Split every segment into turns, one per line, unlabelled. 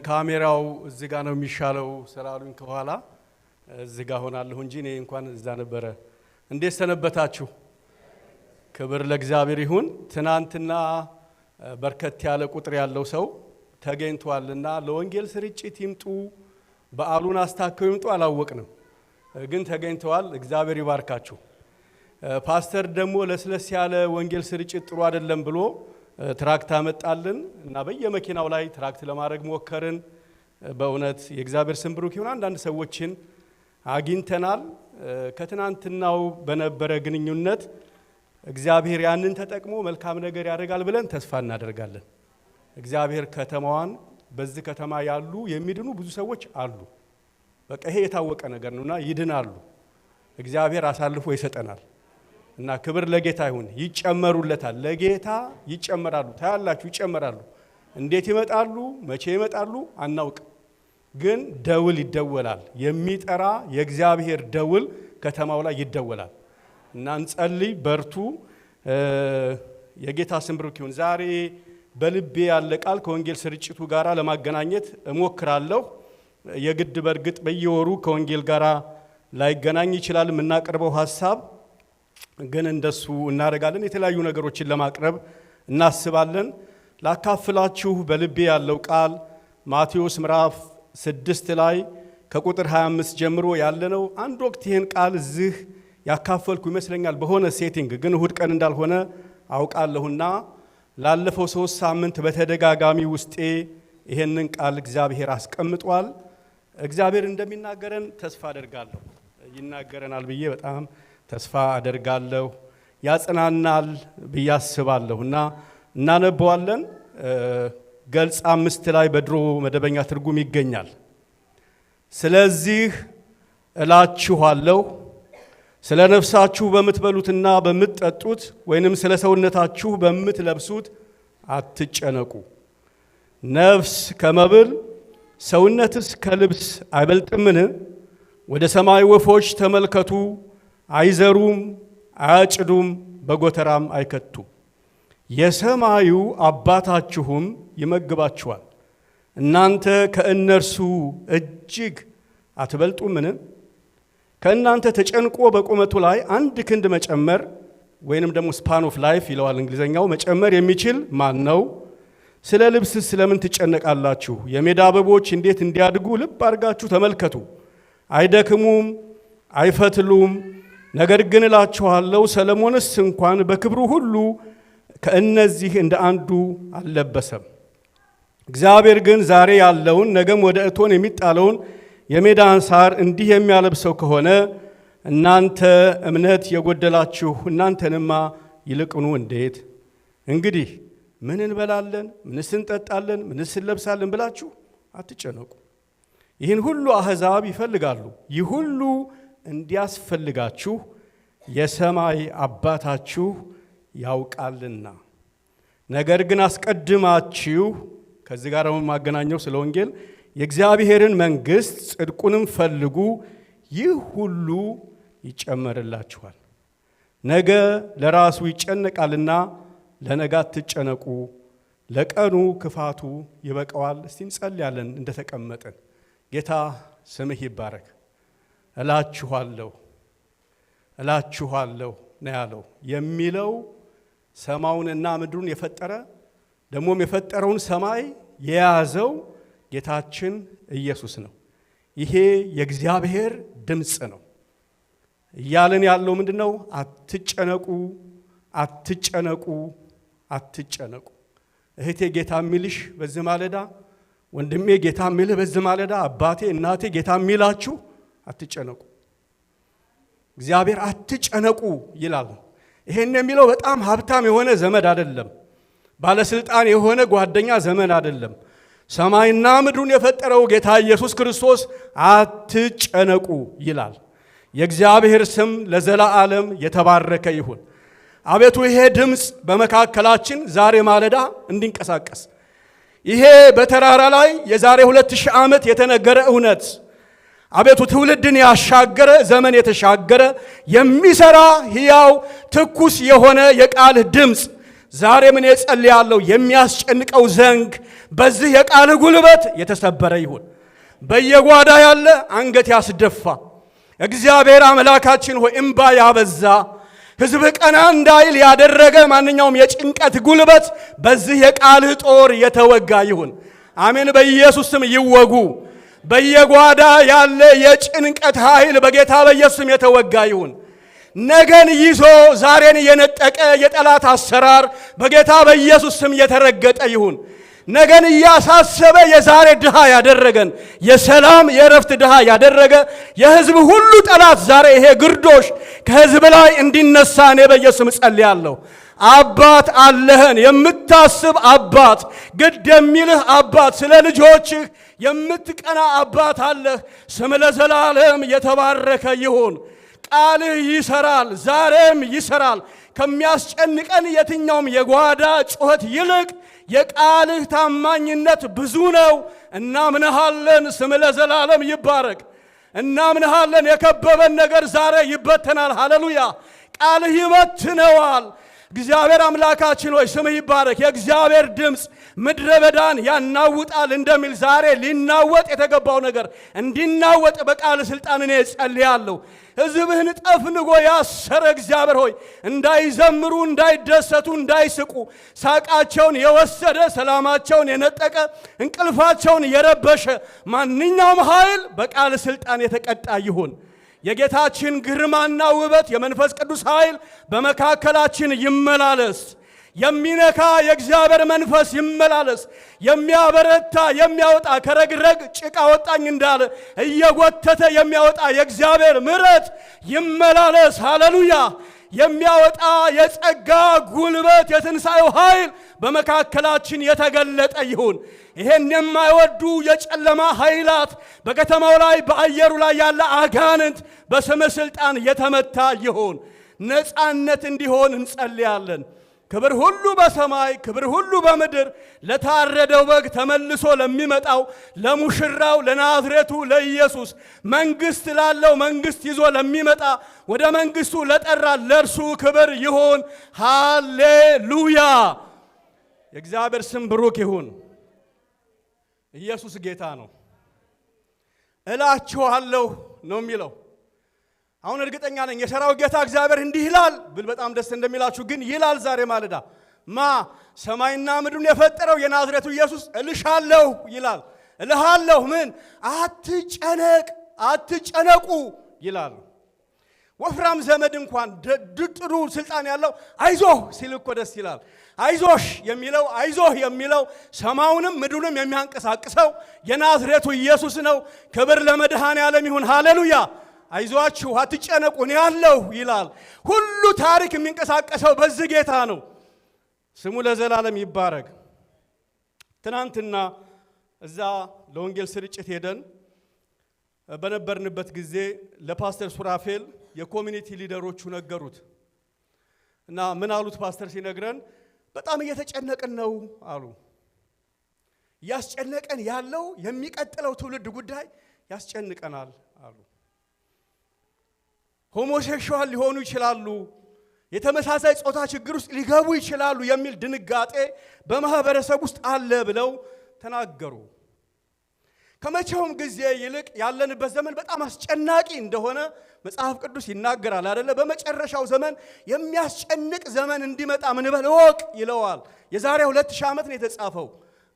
ካሜራው እዚህ ጋር ነው የሚሻለው ስላሉኝ ከኋላ እዚህ ጋር ሆናለሁ እንጂ እኔ እንኳን እዛ ነበር። እንዴት ሰነበታችሁ? ክብር ለእግዚአብሔር ይሁን። ትናንትና በርከት ያለ ቁጥር ያለው ሰው ተገኝቷልና ለወንጌል ስርጭት ይምጡ በዓሉን አስተካክለው ይምጡ አላወቅንም፣ ግን ተገኝተዋል። እግዚአብሔር ይባርካችሁ። ፓስተር ደግሞ ለስለስ ያለ ወንጌል ስርጭት ጥሩ አይደለም ብሎ ትራክት አመጣልን እና በየመኪናው ላይ ትራክት ለማድረግ ሞከርን። በእውነት የእግዚአብሔር ስም ብሩክ ይሁን። አንዳንድ ሰዎችን አግኝተናል። ከትናንትናው በነበረ ግንኙነት እግዚአብሔር ያንን ተጠቅሞ መልካም ነገር ያደርጋል ብለን ተስፋ እናደርጋለን። እግዚአብሔር ከተማዋን በዚህ ከተማ ያሉ የሚድኑ ብዙ ሰዎች አሉ። በቃ ይሄ የታወቀ ነገር ነውና ይድናሉ። እግዚአብሔር አሳልፎ ይሰጠናል እና ክብር ለጌታ ይሁን። ይጨመሩለታል፣ ለጌታ ይጨመራሉ። ታያላችሁ፣ ይጨመራሉ። እንዴት ይመጣሉ፣ መቼ ይመጣሉ አናውቅም፣ ግን ደውል ይደወላል። የሚጠራ የእግዚአብሔር ደውል ከተማው ላይ ይደወላል እና እንጸልይ፣ በርቱ። የጌታ ስም ብሩክ ይሁን። ዛሬ በልቤ ያለ ቃል ከወንጌል ስርጭቱ ጋራ ለማገናኘት እሞክራለሁ። የግድ በርግጥ በየወሩ ከወንጌል ጋራ ላይገናኝ ይችላል የምናቀርበው ሐሳብ፣ ግን እንደሱ እናደርጋለን። የተለያዩ ነገሮችን ለማቅረብ እናስባለን። ላካፍላችሁ በልቤ ያለው ቃል ማቴዎስ ምዕራፍ 6 ላይ ከቁጥር 25 ጀምሮ ያለ ነው። አንድ ወቅት ይህን ቃል እዚህ ያካፈልኩ ይመስለኛል በሆነ ሴቲንግ፣ ግን እሁድ ቀን እንዳልሆነ አውቃለሁና ላለፈው 3 ሳምንት በተደጋጋሚ ውስጤ ይሄንን ቃል እግዚአብሔር አስቀምጧል። እግዚአብሔር እንደሚናገረን ተስፋ አደርጋለሁ። ይናገረናል ብዬ በጣም ተስፋ አደርጋለሁ። ያጽናናል ብዬ አስባለሁና እናነበዋለን። ገልጽ 5 ላይ በድሮ መደበኛ ትርጉም ይገኛል። ስለዚህ እላችኋለሁ ስለ ነፍሳችሁ በምትበሉትና በምትጠጡት ወይንም ስለ ሰውነታችሁ በምትለብሱት አትጨነቁ። ነፍስ ከመብል ሰውነትስ ከልብስ አይበልጥምን? ወደ ሰማይ ወፎች ተመልከቱ፣ አይዘሩም፣ አያጭዱም፣ በጎተራም አይከቱም፣ የሰማዩ አባታችሁም ይመግባችኋል። እናንተ ከእነርሱ እጅግ አትበልጡምን? ከእናንተ ተጨንቆ በቁመቱ ላይ 1 ክንድ መጨመር ወይንም ደግሞ ስፓን ኦፍ ላይፍ ይለዋል እንግሊዘኛው መጨመር የሚችል ማን ነው? ስለ ልብስስ ስለምን ትጨነቃላችሁ? የሜዳ አበቦች እንዴት እንዲያድጉ ልብ አድርጋችሁ ተመልከቱ። አይደክሙም፣ አይፈትሉም። ነገር ግን እላችኋለሁ ሰለሞንስ እንኳን በክብሩ ሁሉ ከእነዚህ እንደ አንዱ አልለበሰም። እግዚአብሔር ግን ዛሬ ያለውን ነገም ወደ እቶን የሚጣለውን የሜዳን ሳር እንዲህ የሚያለብሰው ከሆነ እናንተ እምነት የጎደላችሁ እናንተንማ ይልቅኑ እንዴት! እንግዲህ ምን እንበላለን፣ ምንስ እንጠጣለን፣ ምንስ እንለብሳለን ብላችሁ አትጨነቁ። ይህን ሁሉ አሕዛብ ይፈልጋሉ። ይህ ሁሉ እንዲያስፈልጋችሁ የሰማይ አባታችሁ ያውቃልና። ነገር ግን አስቀድማችሁ ከዚህ ጋር ማገናኘው ስለ ወንጌል የእግዚአብሔርን መንግሥት ጽድቁንም ፈልጉ፣ ይህ ሁሉ ይጨመርላችኋል። ነገ ለራሱ ይጨነቃልና ለነገ አትጨነቁ፣ ለቀኑ ክፋቱ ይበቃዋል። እስቲ እንጸልያለን እንደተቀመጥን። ጌታ ስምህ ይባረክ። እላችኋለሁ ነው ያለው። የሚለው ሰማዩንና ምድሩን የፈጠረ ደግሞም የፈጠረውን ሰማይ የያዘው ጌታችን ኢየሱስ ነው። ይሄ የእግዚአብሔር ድምፅ ነው። እያለን ያለው ምንድነው? አትጨነቁ፣ አትጨነቁ፣ አትጨነቁ። እህቴ ጌታ የሚልሽ በዚህ ማለዳ፣ ወንድሜ ጌታ የሚልህ በዚህ ማለዳ፣ አባቴ እናቴ ጌታ የሚላችሁ አትጨነቁ። እግዚአብሔር አትጨነቁ ይላል። ይሄን የሚለው በጣም ሀብታም የሆነ ዘመድ አይደለም፣ ባለስልጣን የሆነ ጓደኛ ዘመን አይደለም። ሰማይና ምድሩን የፈጠረው ጌታ ኢየሱስ ክርስቶስ አትጨነቁ ይላል። የእግዚአብሔር ስም ለዘላለም የተባረከ ይሁን። አቤቱ ይሄ ድምፅ በመካከላችን ዛሬ ማለዳ እንዲንቀሳቀስ፣ ይሄ በተራራ ላይ የዛሬ 2000 ዓመት የተነገረ እውነት አቤቱ ትውልድን ያሻገረ ዘመን የተሻገረ የሚሰራ ሕያው ትኩስ የሆነ የቃል ድምፅ ዛሬ ምን እጸልያለሁ? የሚያስጨንቀው ዘንግ በዚህ የቃል ጉልበት የተሰበረ ይሁን። በየጓዳ ያለ አንገት ያስደፋ እግዚአብሔር አምላካችን ሆይ እንባ ያበዛ ሕዝብ ቀና እንዳይል ያደረገ ማንኛውም የጭንቀት ጉልበት በዚህ የቃል ጦር የተወጋ ይሁን። አሜን። በኢየሱስ ስም ይወጉ። በየጓዳ ያለ የጭንቀት ኃይል በጌታ በኢየሱስ ስም የተወጋ ይሁን። ነገን ይዞ ዛሬን የነጠቀ የጠላት አሰራር በጌታ በኢየሱስ ስም የተረገጠ ይሁን። ነገን እያሳሰበ የዛሬ ድሃ ያደረገን የሰላም የእረፍት ድሃ ያደረገ የሕዝብ ሁሉ ጠላት ዛሬ ይሄ ግርዶሽ ከሕዝብ ላይ እንዲነሳ እኔ በኢየሱስ ስም ጸልያለሁ። አባት አለህን የምታስብ አባት፣ ግድ የሚልህ አባት፣ ስለ ልጆችህ የምትቀና አባት አለህ። ስም ለዘላለም የተባረከ ይሁን። ቃልህ ይሰራል፣ ዛሬም ይሰራል። ከሚያስጨንቀን የትኛውም የጓዳ ጩኸት ይልቅ የቃልህ ታማኝነት ብዙ ነው። እናምንሃለን። ስም ለዘላለም ይባረክ። እናምንሃለን። የከበበን ነገር ዛሬ ይበተናል። ሃሌሉያ። ቃልህ ይበትነዋል። እግዚአብሔር አምላካችን ሆይ ስምህ ይባረክ። የእግዚአብሔር ድምፅ ምድረ በዳን ያናውጣል እንደሚል ዛሬ ሊናወጥ የተገባው ነገር እንዲናወጥ በቃል ስልጣን እኔ ጸልያለሁ። ሕዝብህን ጠፍንጎ ያሰረ እግዚአብሔር ሆይ እንዳይዘምሩ፣ እንዳይደሰቱ፣ እንዳይስቁ ሳቃቸውን የወሰደ ሰላማቸውን የነጠቀ እንቅልፋቸውን የረበሸ ማንኛውም ኃይል በቃል ስልጣን የተቀጣ ይሁን። የጌታችን ግርማና ውበት የመንፈስ ቅዱስ ኃይል በመካከላችን ይመላለስ። የሚነካ የእግዚአብሔር መንፈስ ይመላለስ። የሚያበረታ የሚያወጣ ከረግረግ ጭቃ ወጣኝ እንዳለ እየጎተተ የሚያወጣ የእግዚአብሔር ምሕረት ይመላለስ። ሃሌሉያ። የሚያወጣ የጸጋ ጉልበት የትንሣኤው ኃይል በመካከላችን የተገለጠ ይሁን። ይሄን የማይወዱ የጨለማ ኃይላት በከተማው ላይ በአየሩ ላይ ያለ አጋንንት በስም ስልጣን የተመታ ይሁን። ነፃነት እንዲሆን እንጸልያለን። ክብር ሁሉ በሰማይ ክብር ሁሉ በምድር ለታረደው በግ ተመልሶ ለሚመጣው ለሙሽራው ለናዝሬቱ ለኢየሱስ መንግስት ላለው መንግስት ይዞ ለሚመጣ ወደ መንግስቱ ለጠራ ለእርሱ ክብር ይሁን። ሃሌሉያ። የእግዚአብሔር ስም ብሩክ ይሁን። ኢየሱስ ጌታ ነው። እላችኋለሁ ነው የሚለው። አሁን እርግጠኛ ነኝ የሰራዊት ጌታ እግዚአብሔር እንዲህ ይላል ብል በጣም ደስ እንደሚላችሁ ግን ይላል ዛሬ ማለዳ ሰማይና ምድሩን የፈጠረው የናዝሬቱ ኢየሱስ እልሻለሁ ይላል። እልሃለሁ ምን? አትጨነቁ ይላል። ወፍራም ዘመድ እንኳን ጥሩ ስልጣን ያለው አይዞህ ሲል እኮ ደስ ይላል። አይዞሽ የሚለው አይዞህ የሚለው ሰማውንም ምድሩንም የሚያንቀሳቅሰው የናዝሬቱ ኢየሱስ ነው። ክብር ለመድኃኔዓለም ይሁን። ሃሌሉያ። አይዟችሁ አትጨነቁ እኔ አለሁ ይላል። ሁሉ ታሪክ የሚንቀሳቀሰው በዚህ ጌታ ነው። ስሙ ለዘላለም ይባረክ። ትናንትና እዛ ለወንጌል ስርጭት ሄደን በነበርንበት ጊዜ ለፓስተር ሱራፌል የኮሚኒቲ ሊደሮቹ ነገሩት እና ምን አሉት? ፓስተር ሲነግረን በጣም እየተጨነቅን ነው አሉ። ያስጨነቀን ያለው የሚቀጥለው ትውልድ ጉዳይ ያስጨንቀናል አሉ። ሆሞሴክሹዋል ሊሆኑ ይችላሉ፣ የተመሳሳይ ጾታ ችግር ውስጥ ሊገቡ ይችላሉ የሚል ድንጋጤ በማህበረሰብ ውስጥ አለ ብለው ተናገሩ። ከመቼውም ጊዜ ይልቅ ያለንበት ዘመን በጣም አስጨናቂ እንደሆነ መጽሐፍ ቅዱስ ይናገራል አይደለ? በመጨረሻው ዘመን የሚያስጨንቅ ዘመን እንዲመጣ ምን በል እወቅ ይለዋል። የዛሬ 2000 ዓመት ነው የተጻፈው።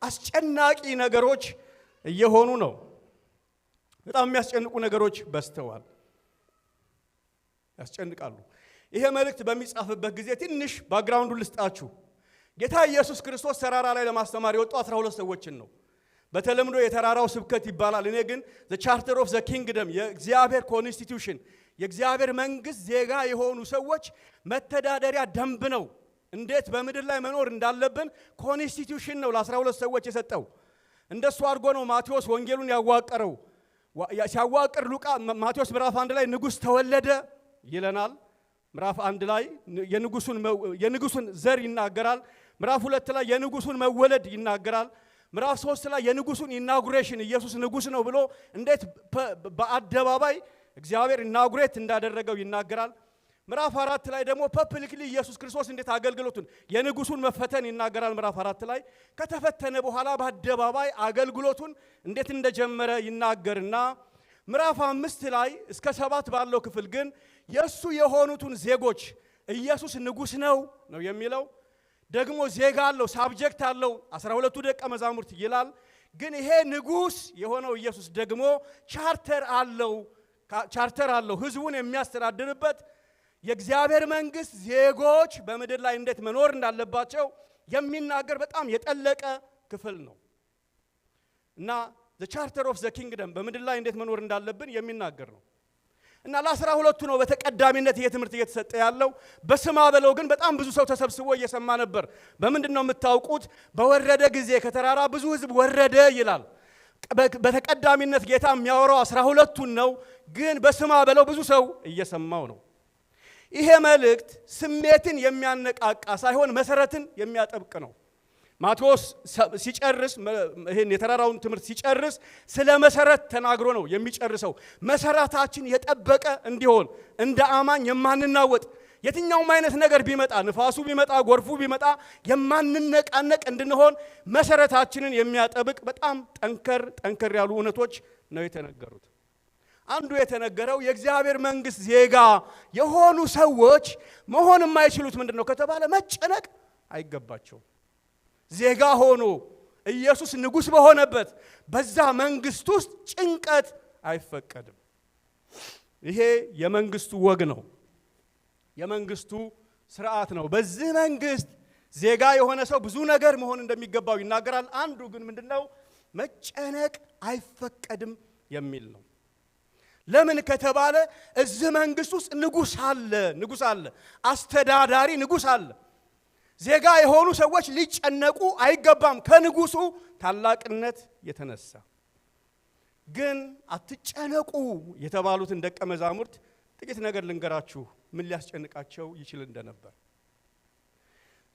አስጨናቂ ነገሮች እየሆኑ ነው። በጣም የሚያስጨንቁ ነገሮች በዝተዋል፣ ያስጨንቃሉ። ይሄ መልእክት በሚጻፍበት ጊዜ ትንሽ ባክግራውንዱን ልስጣችሁ። ጌታ ኢየሱስ ክርስቶስ ተራራ ላይ ለማስተማር የወጡ 12 ሰዎችን ነው። በተለምዶ የተራራው ስብከት ይባላል። እኔ ግን the charter of the kingdom የእግዚአብሔር ኮንስቲቲዩሽን የእግዚአብሔር መንግስት ዜጋ የሆኑ ሰዎች መተዳደሪያ ደንብ ነው። እንዴት በምድር ላይ መኖር እንዳለብን ኮንስቲቲዩሽን ነው ለ12 ሰዎች የሰጠው። እንደሱ አድርጎ ነው ማቴዎስ ወንጌሉን ያዋቀረው። ሲያዋቅር ማቴዎስ ምዕራፍ 1 ላይ ንጉስ ተወለደ ይለናል። ምዕራፍ 1 ላይ የንጉሱን ዘር ይናገራል። ምዕራፍ 2 ላይ የንጉሱን መወለድ ይናገራል። ምዕራፍ 3 ላይ የንጉሱን ኢናጉሬሽን ኢየሱስ ንጉስ ነው ብሎ እንዴት በአደባባይ እግዚአብሔር ኢናጉሬት እንዳደረገው ይናገራል። ምዕራፍ 4 ላይ ደግሞ ፐብሊክሊ ኢየሱስ ክርስቶስ እንዴት አገልግሎቱን የንጉሱን መፈተን ይናገራል። ምዕራፍ 4 ላይ ከተፈተነ በኋላ በአደባባይ አገልግሎቱን እንዴት እንደጀመረ ይናገርና ምዕራፍ 5 ላይ እስከ 7 ባለው ክፍል ግን የሱ የሆኑትን ዜጎች ኢየሱስ ንጉስ ነው የሚለው። ደግሞ ዜጋ አለው፣ ሳብጀክት አለው፣ 12ቱ ደቀ መዛሙርት ይላል። ግን ይሄ ንጉስ የሆነው ኢየሱስ ደግሞ ቻርተር አለው ህዝቡን የሚያስተዳድርበት የእግዚአብሔር መንግስት ዜጎች በምድር ላይ እንዴት መኖር እንዳለባቸው የሚናገር በጣም የጠለቀ ክፍል ነው እና the charter of the kingdom በምድር ላይ እንዴት መኖር እንዳለብን የሚናገር ነው እና ለ12ቱ ነው በተቀዳሚነት ይሄ ትምህርት እየተሰጠ ያለው። በስማ በለው ግን በጣም ብዙ ሰው ተሰብስቦ እየሰማ ነበር። በምንድነው የምታውቁት? በወረደ ጊዜ ከተራራ ብዙ ህዝብ ወረደ ይላል። በተቀዳሚነት ጌታ የሚያወራው 12ቱን ነው፣ ግን በስማ በለው ብዙ ሰው እየሰማው ነው። ይሄ መልእክት ስሜትን የሚያነቃቃ ሳይሆን መሰረትን የሚያጠብቅ ነው። ማቴዎስ ሲጨርስ ይሄን የተራራውን ትምህርት ሲጨርስ ስለ መሰረት ተናግሮ ነው የሚጨርሰው። መሰረታችን የጠበቀ እንዲሆን እንደ አማኝ የማንናወጥ የትኛውም አይነት ነገር ቢመጣ፣ ንፋሱ ቢመጣ፣ ጎርፉ ቢመጣ የማንነቃነቅ እንድንሆን መሰረታችንን የሚያጠብቅ በጣም ጠንከር ያሉ እውነቶች ነው የተነገሩት። አንዱ የተነገረው የእግዚአብሔር መንግስት ዜጋ የሆኑ ሰዎች መሆን የማይችሉት ምንድነው ከተባለ መጨነቅ አይገባቸው። ዜጋ ሆኖ ኢየሱስ ንጉስ በሆነበት በዛ መንግስት ውስጥ ጭንቀት አይፈቀድም። ይሄ የመንግስቱ ወግ ነው፣ የመንግስቱ ስርዓት ነው። በዚህ መንግስት ዜጋ የሆነ ሰው ብዙ ነገር መሆን እንደሚገባው ይናገራል። አንዱ ግን ምንድነው መጨነቅ አይፈቀድም የሚል ነው። ለምን ከተባለ እዚህ መንግስት ውስጥ ንጉስ አለ፣ አስተዳዳሪ ንጉስ አለ። ዜጋ የሆኑ ሰዎች ሊጨነቁ አይገባም ከንጉሱ ታላቅነት የተነሳ። ግን አትጨነቁ የተባሉትን ደቀ መዛሙርት ጥቂት ነገር ልንገራችሁ ምን ሊያስጨንቃቸው ይችል እንደነበር።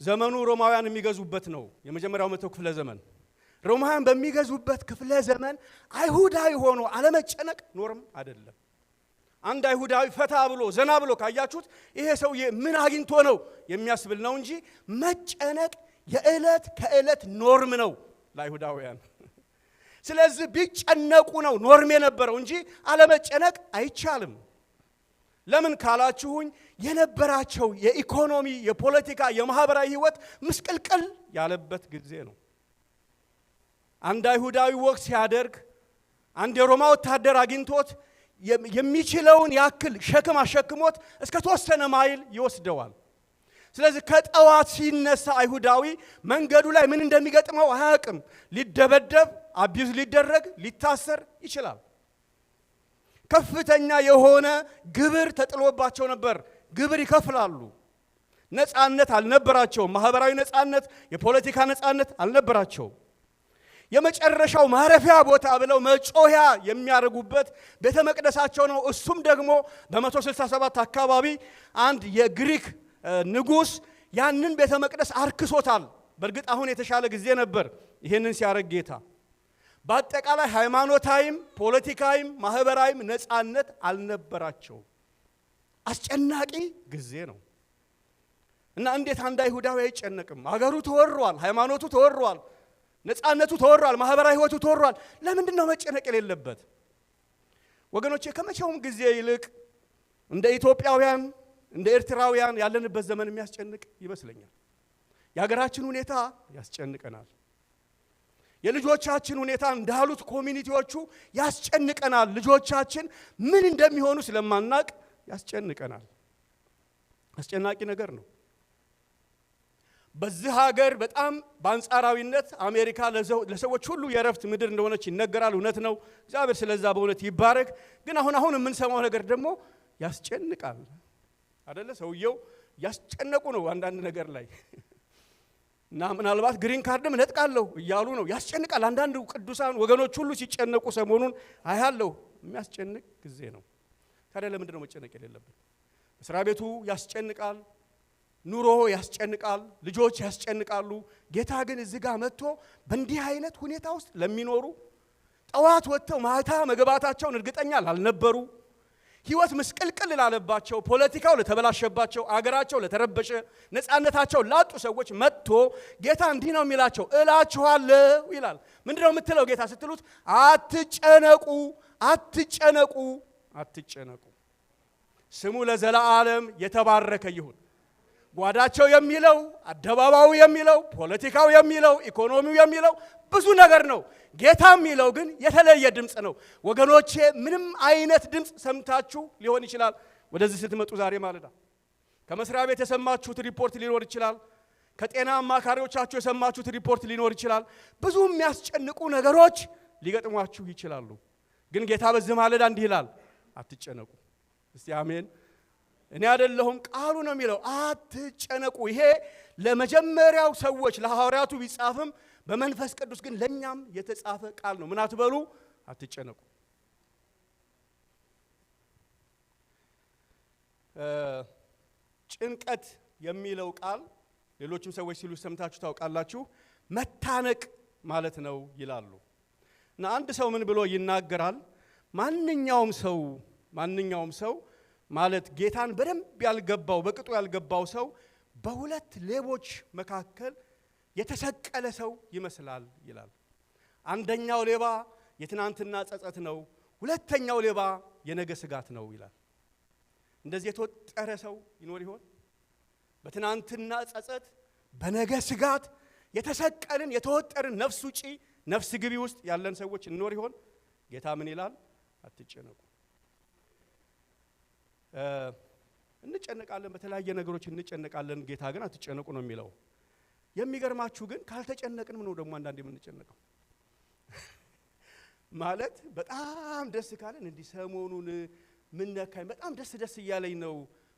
ዘመኑ ሮማውያን የሚገዙበት ነው። የመጀመሪያው መቶ ክፍለ ዘመን ሮማውያን በሚገዙበት ክፍለ ዘመን አይሁዳዊ ሆኖ አለመጨነቅ ኖርም አይደለም። አንድ አይሁዳዊ ፈታ ብሎ ዘና ብሎ ካያችሁት ይሄ ሰውዬ ምን አግኝቶ ነው የሚያስብል ነው እንጂ መጨነቅ የዕለት ከዕለት ኖርም ነው ለአይሁዳውያን። ስለዚህ ቢጨነቁ ነው ኖርም የነበረው እንጂ አለመጨነቅ አይቻልም። ለምን ካላችሁኝ የነበራቸው የኢኮኖሚ፣ የፖለቲካ፣ የማህበራዊ ህይወት ምስቅልቅል ያለበት ጊዜ ነው። አንድ አይሁዳዊ ወቅ ሲያደርግ አንድ የሮማ ወታደር አግኝቶት የሚችለውን ያክል ሸክም አሸክሞት እስከ ተወሰነ ማይል ይወስደዋል። ስለዚህ ከጠዋት ሲነሳ አይሁዳዊ መንገዱ ላይ ምን እንደሚገጥመው አያውቅም። ሊደበደብ፣ አቢዩዝ ሊደረግ፣ ሊታሰር ይችላል። ከፍተኛ የሆነ ግብር ተጥሎባቸው ነበር። ግብር ይከፍላሉ። ነፃነት አልነበራቸውም። ማህበራዊ ነፃነት፣ የፖለቲካ ነፃነት አልነበራቸውም። የመጨረሻው ማረፊያ ቦታ ብለው መጮያ የሚያደርጉበት ቤተ መቅደሳቸው ነው። እሱም ደግሞ በ167 አካባቢ አንድ የግሪክ ንጉስ ያንን ቤተ መቅደስ አርክሶታል። በእርግጥ አሁን የተሻለ ጊዜ ነበር ይሄንን ሲያደርግ ጌታ። በአጠቃላይ ሃይማኖታዊም፣ ፖለቲካዊም፣ ማህበራዊም ነፃነት አልነበራቸውም። አስጨናቂ ጊዜ ነው እና እንዴት አንድ አይሁዳዊ አይጨነቅም? አገሩ ተወሯል፣ ሃይማኖቱ ተወሯል፣ ነፃነቱ ተወሯል፣ ማህበራዊ ህይወቱ ተወሯል። ለምንድን ነው መጨነቅ የሌለበት? ወገኖቼ ከመቼውም ጊዜ ይልቅ እንደ ኢትዮጵያውያን እንደ ኤርትራውያን ያለንበት ዘመን የሚያስጨንቅ ይመስለኛል። የሀገራችን ሁኔታ ያስጨንቀናል። የልጆቻችን ሁኔታ እንዳሉት ኮሚኒቲዎቹ ያስጨንቀናል። ልጆቻችን ምን እንደሚሆኑ ስለማናቅ ያስጨንቀናል። አስጨናቂ ነገር ነው። በዚህ ሀገር በጣም በአንጻራዊነት አሜሪካ ለሰዎች ሁሉ የረፍት ምድር እንደሆነች ይነገራል። እውነት ነው። እግዚአብሔር ስለዛ በእውነት ይባረክ። ግን አሁን የምንሰማው ነገር ደግሞ ያስጨንቃል አይደለ? ሰውየው ያስጨነቁ ነው አንዳንድ ነገር ላይ እና ምናልባት ግሪን ካርድም ነጥቃለሁ እያሉ ነው። ያስጨንቃል። አንዳንድ ቅዱሳን ወገኖች ሁሉ ሲጨነቁ ሰሞኑን አያለሁ። የሚያስጨንቅ ጊዜ ነው። ታዲያ ለምንድን ነው መጨነቅ የሌለብን? መስሪያ ቤቱ ያስጨንቃል፣ ኑሮ ያስጨንቃል፣ ልጆች ያስጨንቃሉ። ጌታ ግን እዚህ ጋር መጥቶ በእንዲህ አይነት ሁኔታ ውስጥ ለሚኖሩ ጠዋት ወጥተው ማታ መግባታቸውን እርግጠኛ አልነበሩ፣ ህይወት ምስቅልቅል ላለባቸው፣ ፖለቲካው ለተበላሸባቸው፣ አገራቸው ለተረበሸ፣ ነፃነታቸው ላጡ ሰዎች መጥቶ ጌታ እንዲህ ነው የሚላቸው፣ እላችኋለሁ ይላል። ምንድነው የምትለው ጌታ ስትሉት፣ አትጨነቁ፣ አትጨነቁ፣ አትጨነቁ። ስሙ ለዘላለም የተባረከ ይሁን። ጓዳቸው የሚለው፣ አደባባዩ የሚለው፣ ፖለቲካው የሚለው፣ ኢኮኖሚው የሚለው ብዙ ነገር ነው። ጌታ የሚለው ግን የተለየ ድምፅ ነው። ወገኖቼ ምንም አይነት ድምፅ ሰምታችሁ ሊሆን ይችላል ወደዚህ ስትመጡ ዛሬ ማለዳ። ከመስሪያ ቤት የሰማችሁት ሪፖርት ሊኖር ይችላል። ከጤና አማካሪዎቻችሁ የሰማችሁት ሪፖርት ሊኖር ይችላል። ብዙ የሚያስጨንቁ ነገሮች ሊገጥሟችሁ ይችላሉ። ግን ጌታ በዚህ ማለዳ እንዲህ ይላል፣ አትጨነቁ። እስቲ አሜን። እኔ አይደለሁም ቃሉ ነው የሚለው፣ አትጨነቁ። ይሄ ለመጀመሪያው ሰዎች ለሐዋርያቱ ቢጻፍም በመንፈስ ቅዱስ ግን ለኛም የተጻፈ ቃል ነው። ምን አትበሉ? አትጨነቁ። ጭንቀት የሚለው ቃል ሌሎችም ሰዎች ሲሉ ሰምታችሁ ታውቃላችሁ። መታነቅ ማለት ነው ይላሉ። እና አንድ ሰው ምን ብሎ ይናገራል? ማንኛውም ሰው ማለት ጌታን በደንብ ያልገባው በቅጡ ያልገባው ሰው በሁለት ሌቦች መካከል የተሰቀለ ሰው ይመስላል ይላል። አንደኛው ሌባ የትናንትና ጸጸት ነው፣ ሁለተኛው ሌባ የነገ ስጋት ነው ይላል። እንደዚህ የተወጠረ ሰው ይኖር ይሆን? በትናንትና ጸጸት በነገ ስጋት የተሰቀልን የተወጠርን ነፍስ ውጪ ነፍስ ግቢ ውስጥ ያለን ሰዎች እንኖር ይሆን? ጌታ ምን ይላል? አትጨነቁ። እንጨነቃለን፣ በተለያየ ነገሮች እንጨነቃለን። ጌታ ግን አትጨነቁ ነው የሚለው። የሚገርማችሁ ግን ካልተጨነቅን ምን ነው ደግሞ አንዳንዴ የምንጨነቀው ማለት በጣም ደስ ካለን እንዲህ ሰሞኑን ምን ነካኝ በጣም ደስ እያለኝ ነው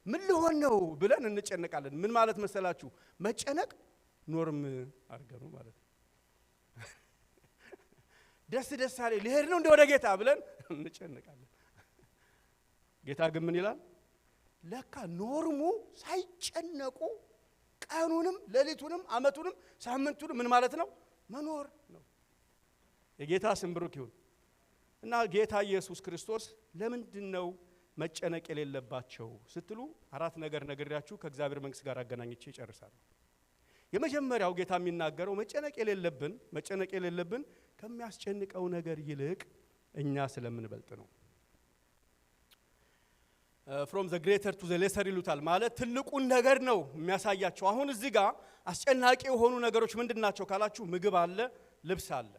ምን ልሆን ነው ብለን እንጨነቃለን። ምን ማለት መሰላችሁ? መጨነቅ ኖርም አድርገን ነው ማለት ነው። ደስ አለኝ ልሄድ ነው ወደ ጌታ ብለን እንጨነቃለን። ጌታ ግን ምን ይላል? ለካ ኖርሙ ሳይጨነቁ ቀኑንም ሌሊቱንም አመቱንም ሳምንቱንም ምን ማለት ነው? መኖር ነው። የጌታ ስም ብሩክ ይሁን። እና ጌታ ኢየሱስ ክርስቶስ ለምንድን ነው መጨነቅ የሌለባቸው ስትሉ አራት ነገር ነግሬያችሁ ከእግዚአብሔር መንግስት ጋር አገናኝቼ እጨርሳለሁ። የመጀመሪያው ጌታ የሚናገረው መጨነቅ የሌለብን ከሚያስጨንቀው ነገር ይልቅ እኛ ስለምንበልጥ ነው። from the greater to the lesser ይሉታል። ማለት ትልቁን ነገር ነው የሚያሳያቸው። አሁን እዚህ ጋር አስጨናቂ የሆኑ ነገሮች ምንድናቸው ካላችሁ ምግብ አለ፣ ልብስ አለ።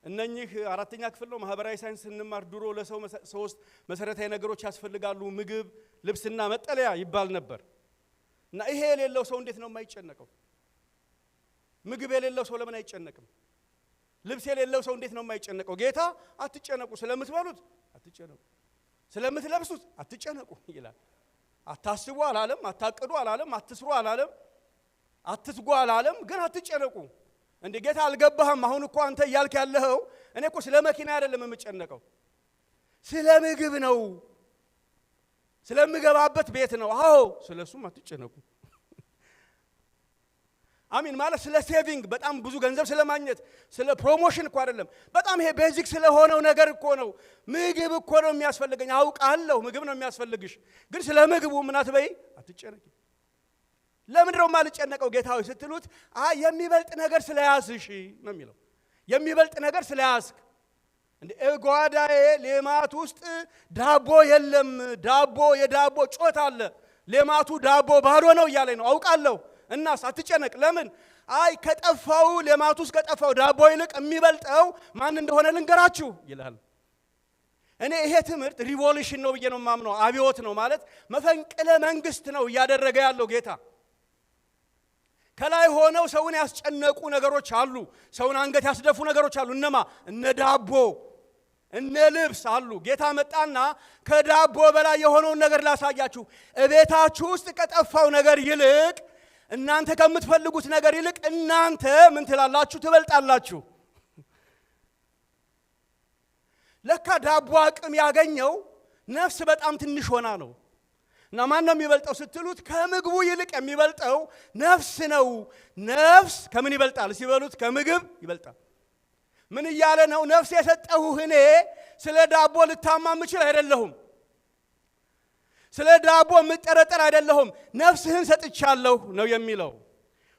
እነኚህ አራተኛ ክፍል ነው ማህበራዊ ሳይንስ እንማር ድሮ ለሰው ሶስት መሰረታዊ ነገሮች ያስፈልጋሉ፣ ምግብ፣ ልብስና መጠለያ ይባል ነበር። እና ይሄ የሌለው ሰው እንዴት ነው የማይጨነቀው? ምግብ የሌለው ሰው ለምን አይጨነቅም? ልብስ የሌለው ሰው እንዴት ነው የማይጨነቀው? ጌታ አትጨነቁ፣ ስለምትበሉት አትጨነቁ፣ ስለምትለብሱት አትጨነቁ ይላል። አታስቡ አላለም፣ አታቅዱ አላለም፣ አትስሩ አላለም፣ አትትጉ አላለም፣ ግን አትጨነቁ። እንዴ ጌታ አልገባህም? አሁን እኮ አንተ እያልክ ያለኸው እኔ እኮ ስለ መኪና አይደለም የምጨነቀው፣ ስለ ምግብ ነው፣ ስለምገባበት ቤት ነው። አዎ ስለሱም አትጨነቁ። አሚን። ማለት ስለ ሴቪንግ በጣም ብዙ ገንዘብ ስለማግኘት ስለ ፕሮሞሽን እኮ አይደለም። በጣም ይሄ ቤዚክ ስለሆነው ነገር እኮ ነው። ምግብ እኮ ነው የሚያስፈልገኝ፣ አውቃለሁ ምግብ ነው የሚያስፈልግሽ፣ ግን ስለ ምግቡ ምን አትበይ፣ አትጨነቂ። ለምን ነው የማልጨነቀው ጌታዊ ስትሉት፣ የሚበልጥ ነገር ስለያዝሽ ነው የሚለው። የሚበልጥ ነገር ስለያዝክ። እንዴ ጓዳዬ ሌማት ውስጥ ዳቦ የለም፣ የዳቦ ጮት አለ፣ ሌማቱ ዳቦ ባዶ ነው እያለኝ ነው። አውቃለሁ እናስ አትጨነቅ። ለምን? ከጠፋው ሌማት ውስጥ ከጠፋው ዳቦ ይልቅ የሚበልጠው ማን እንደሆነ ልንገራችሁ ይላል። እኔ ይሄ ትምህርት ሪቮሉሽን ነው ብዬ ነው የማምነው። አብዮት ነው ማለት መፈንቅለ መንግስት ነው እያደረገ ያለው ጌታ። ከላይ ሆነው ሰውን ያስጨነቁ ነገሮች አሉ፣ ሰውን አንገት ያስደፉ ነገሮች አሉ። እነማ? እነ ዳቦ እነ ልብስ አሉ። ጌታ መጣና ከዳቦ በላይ የሆነውን ነገር ላሳያችሁ። እቤታችሁ ውስጥ ከጠፋው ነገር ይልቅ እናንተ ከምትፈልጉት ነገር ይልቅ እናንተ ምን ትላላችሁ? ትበልጣላችሁ። ለካ ዳቦ አቅም ያገኘው ነፍስ በጣም ትንሽ ሆና ነው። እና ማን ነው የሚበልጠው ስትሉት፣ ከምግቡ ይልቅ የሚበልጠው ነፍስ ነው። ነፍስ ከምን ይበልጣል ሲበሉት? ከምግብ ይበልጣል። ምን እያለ ነው? ነፍስ የሰጠሁህ እኔ ስለ ዳቦ ልታማ የምችል አይደለሁም። ስለ ዳቦ የምጠረጠር አይደለሁም፣ ነፍስህን ሰጥቻለሁ ነው የሚለው።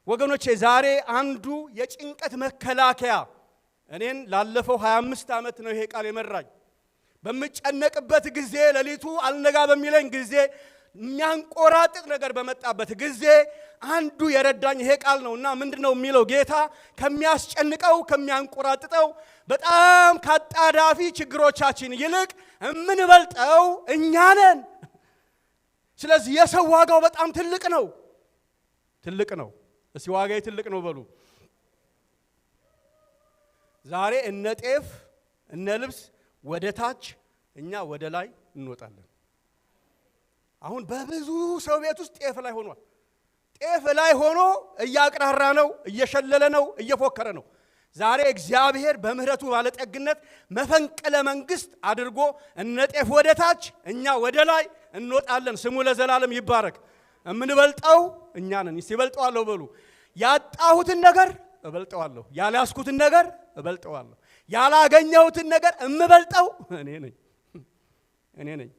ወገኖቼ ዛሬ አንዱ የጭንቀት መከላከያ እኔን ላለፈው 25 ዓመት ነው ይሄ ቃል የመራኝ። በምጨነቅበት ጊዜ ሌሊቱ አልነጋ በሚለኝ ጊዜ የሚያንቆራጥጥ ነገር በመጣበት ጊዜ አንዱ የረዳኝ ይሄ ቃል ነውና ምንድነው የሚለው? ጌታ ከሚያስጨንቀው ከሚያንቆራጥጠው በጣም ካጣዳፊ ችግሮቻችን ይልቅ የምንበልጠው እኛ ነን። ስለዚህ የሰው ዋጋው በጣም ትልቅ ነው። ትልቅ ነው። እስቲ ዋጋዬ ትልቅ ነው በሉ። ዛሬ እነ ጤፍ እነ ልብስ ወደ ታች፣ እኛ ወደ ላይ እንወጣለን። አሁን በብዙ ሰው ቤት ውስጥ ጤፍ ላይ ሆኗል። ጤፍ ላይ ሆኖ እያቅራራ ነው፣ እየሸለለ ነው፣ እየፎከረ ነው። ዛሬ እግዚአብሔር በምህረቱ ባለጠግነት መፈንቅለ መንግስት አድርጎ እነ ጤፍ ወደ ታች፣ እኛ ወደ ላይ እንወጣለን። ስሙ ለዘላለም ይባረክ። የምንበልጠው እኛ ነን። ይበልጠዋለሁ በሉ። ያጣሁትን ነገር እበልጠዋለሁ፣ ያላስኩትን ነገር እበልጠዋለሁ፣ ያላገኘሁትን ነገር እምበልጠው እኔ ነኝ።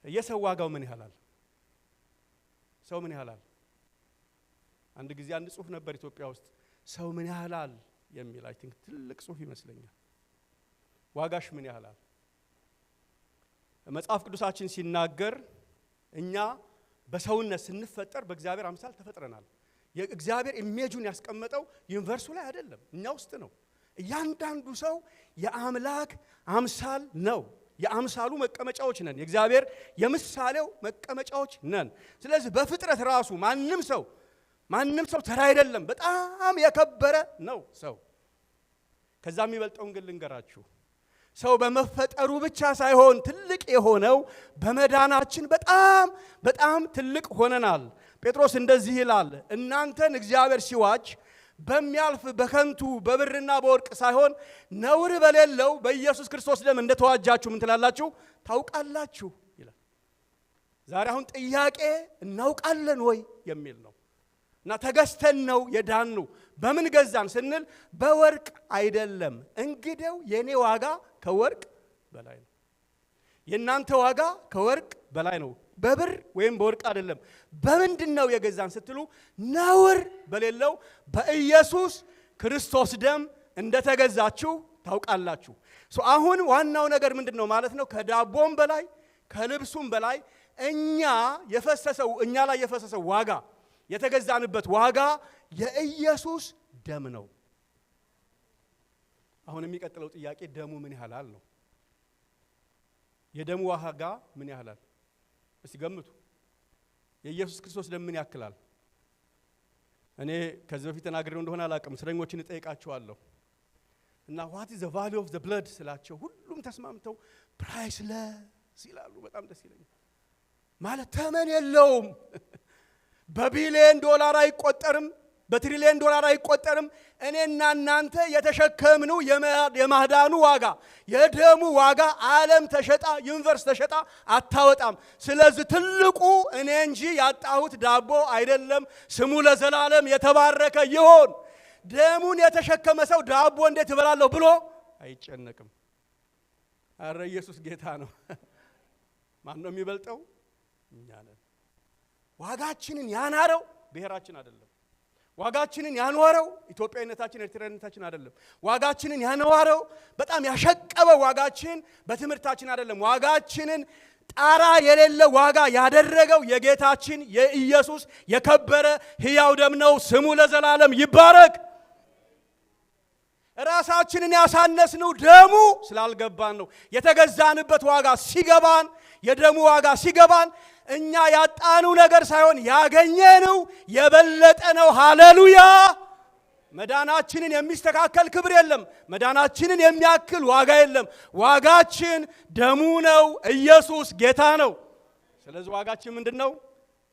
የሰው ዋጋው ምን ያህላል? ሰው ምን ያህላል? አንድ ጊዜ አንድ ጽሁፍ ነበር ኢትዮጵያ ውስጥ ሰው ምን ያህላል የሚል አይ ቲንክ ትልቅ ጽሁፍ ይመስለኛል። ዋጋሽ ምን ያህላል? መጽሐፍ ቅዱሳችን ሲናገር እኛ በሰውነት ስንፈጠር በእግዚአብሔር አምሳል ተፈጥረናል። የእግዚአብሔር ኢሜጁን ያስቀመጠው ዩኒቨርሱ ላይ አይደለም፣ እኛ ውስጥ ነው። እያንዳንዱ ሰው የአምላክ አምሳል ነው። የአምሳሉ መቀመጫዎች ነን። የእግዚአብሔር የምሳሌው መቀመጫዎች ነን። ስለዚህ በፍጥረት ራሱ ማንም ሰው ተራ አይደለም፣ በጣም የከበረ ነው ሰው። ከዛ የሚበልጠውን ግን ልንገራችሁ። ሰው በመፈጠሩ ብቻ ሳይሆን ትልቅ የሆነው በመዳናችን በጣም ትልቅ ሆነናል። ጴጥሮስ እንደዚህ ይላል፣ እናንተን እግዚአብሔር ሲዋጅ በሚያልፍ በከንቱ በብርና በወርቅ ሳይሆን ነውር በሌለው በኢየሱስ ክርስቶስ ደም እንደተዋጃችሁ ምን ትላላችሁ? ታውቃላችሁ ይላል። ዛሬ አሁን ጥያቄ እናውቃለን ወይ የሚል ነው። እና ተገዝተን ነው የዳኑ። በምን ገዛን ስንል በወርቅ አይደለም። እንግዲያው የኔ ዋጋ ከወርቅ በላይ ነው። የእናንተ ዋጋ ከወርቅ በላይ ነው። በብር ወይም በወርቅ አይደለም። በምንድነው የገዛን ስትሉ ነውር በሌለው በኢየሱስ ክርስቶስ ደም እንደተገዛችሁ ታውቃላችሁ። አሁን ዋናው ነገር ምንድነው ማለት ነው? ከዳቦም በላይ ከልብሱም በላይ እኛ ላይ የፈሰሰው ዋጋ የተገዛንበት ዋጋ የኢየሱስ ደም ነው። አሁን የሚቀጥለው ጥያቄ ደሙ ምን ያህላል ነው? የደሙ ዋጋ ምን ያህላል? እስቲ ገምቱ። የኢየሱስ ክርስቶስ ደም ምን ያክላል? እኔ ከዚህ በፊት ተናግሬው እንደሆነ አላውቅም። እስረኞችን እጠይቃቸዋለሁ እና what is the value of the blood ስላቸው ሁሉም ተስማምተው priceless ይላሉ። በጣም ደስ ይለኛል። ማለት ተመን የለውም። በቢሊየን ዶላር አይቆጠርም፣ በትሪሊየን ዶላር አይቆጠርም። እኔና እናንተ የተሸከምነው የማዳኑ ዋጋ የደሙ ዋጋ ዓለም ተሸጣ ዩኒቨርስ ተሸጣ አታወጣም። ስለዚህ ትልቁ እኔ እንጂ ያጣሁት ዳቦ አይደለም። ስሙ ለዘላለም የተባረከ ይሁን። ደሙን የተሸከመ ሰው ዳቦ እንዴት እበላለሁ ብሎ አይጨነቅም። አረ ኢየሱስ ጌታ ነው። ማን ነው የሚበልጠው? እኛ ነን። ዋጋችንን ያናረው ብሔራችን አይደለም። ዋጋችንን ያንዋረው ኢትዮጵያዊነታችን ኤርትራዊነታችን አይደለም። ዋጋችንን ያንዋረው በጣም ያሸቀበው ዋጋችን በትምህርታችን አይደለም። ዋጋችንን ጣራ የሌለ ዋጋ ያደረገው የጌታችን የኢየሱስ የከበረ ሕያው ደም ነው። ስሙ ለዘላለም ይባረክ። ራሳችንን ያሳነስነው ደሙ ስላልገባን ነው። የተገዛንበት ዋጋ ሲገባን፣ የደሙ ዋጋ ሲገባን እኛ ያጣነው ነገር ሳይሆን ያገኘነው የበለጠ ነው። ሃሌሉያ! መዳናችንን የሚስተካከል ክብር የለም። መዳናችንን የሚያክል ዋጋ የለም። ዋጋችን ደሙ ነው። ኢየሱስ ጌታ ነው። ስለዚህ ዋጋችን ምንድነው?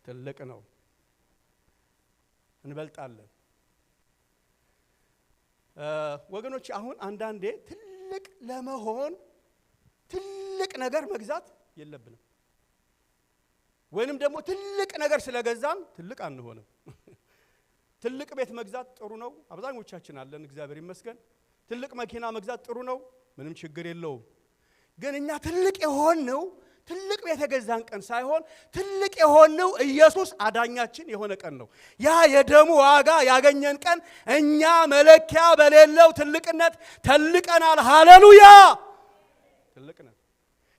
ትልቅ ነው። እንበልጣለን። ወገኖች አሁን አንዳንዴ ትልቅ ለመሆን ትልቅ ነገር መግዛት የለብንም። ወይንም ደግሞ ትልቅ ነገር ስለገዛን ትልቅ አንሆንም። ትልቅ ቤት መግዛት ጥሩ ነው። አብዛኞቻችን አለን፣ እግዚአብሔር ይመስገን። ትልቅ መኪና መግዛት ጥሩ ነው፣ ምንም ችግር የለውም። ግን እኛ ትልቅ የሆነው ትልቅ ቤት የገዛን ቀን ሳይሆን ትልቅ የሆነው ኢየሱስ አዳኛችን የሆነ ቀን ነው። ያ የደሙ ዋጋ ያገኘን ቀን እኛ መለኪያ በሌለው ትልቅነት ተልቀናል። ሃሌሉያ! ትልቅነት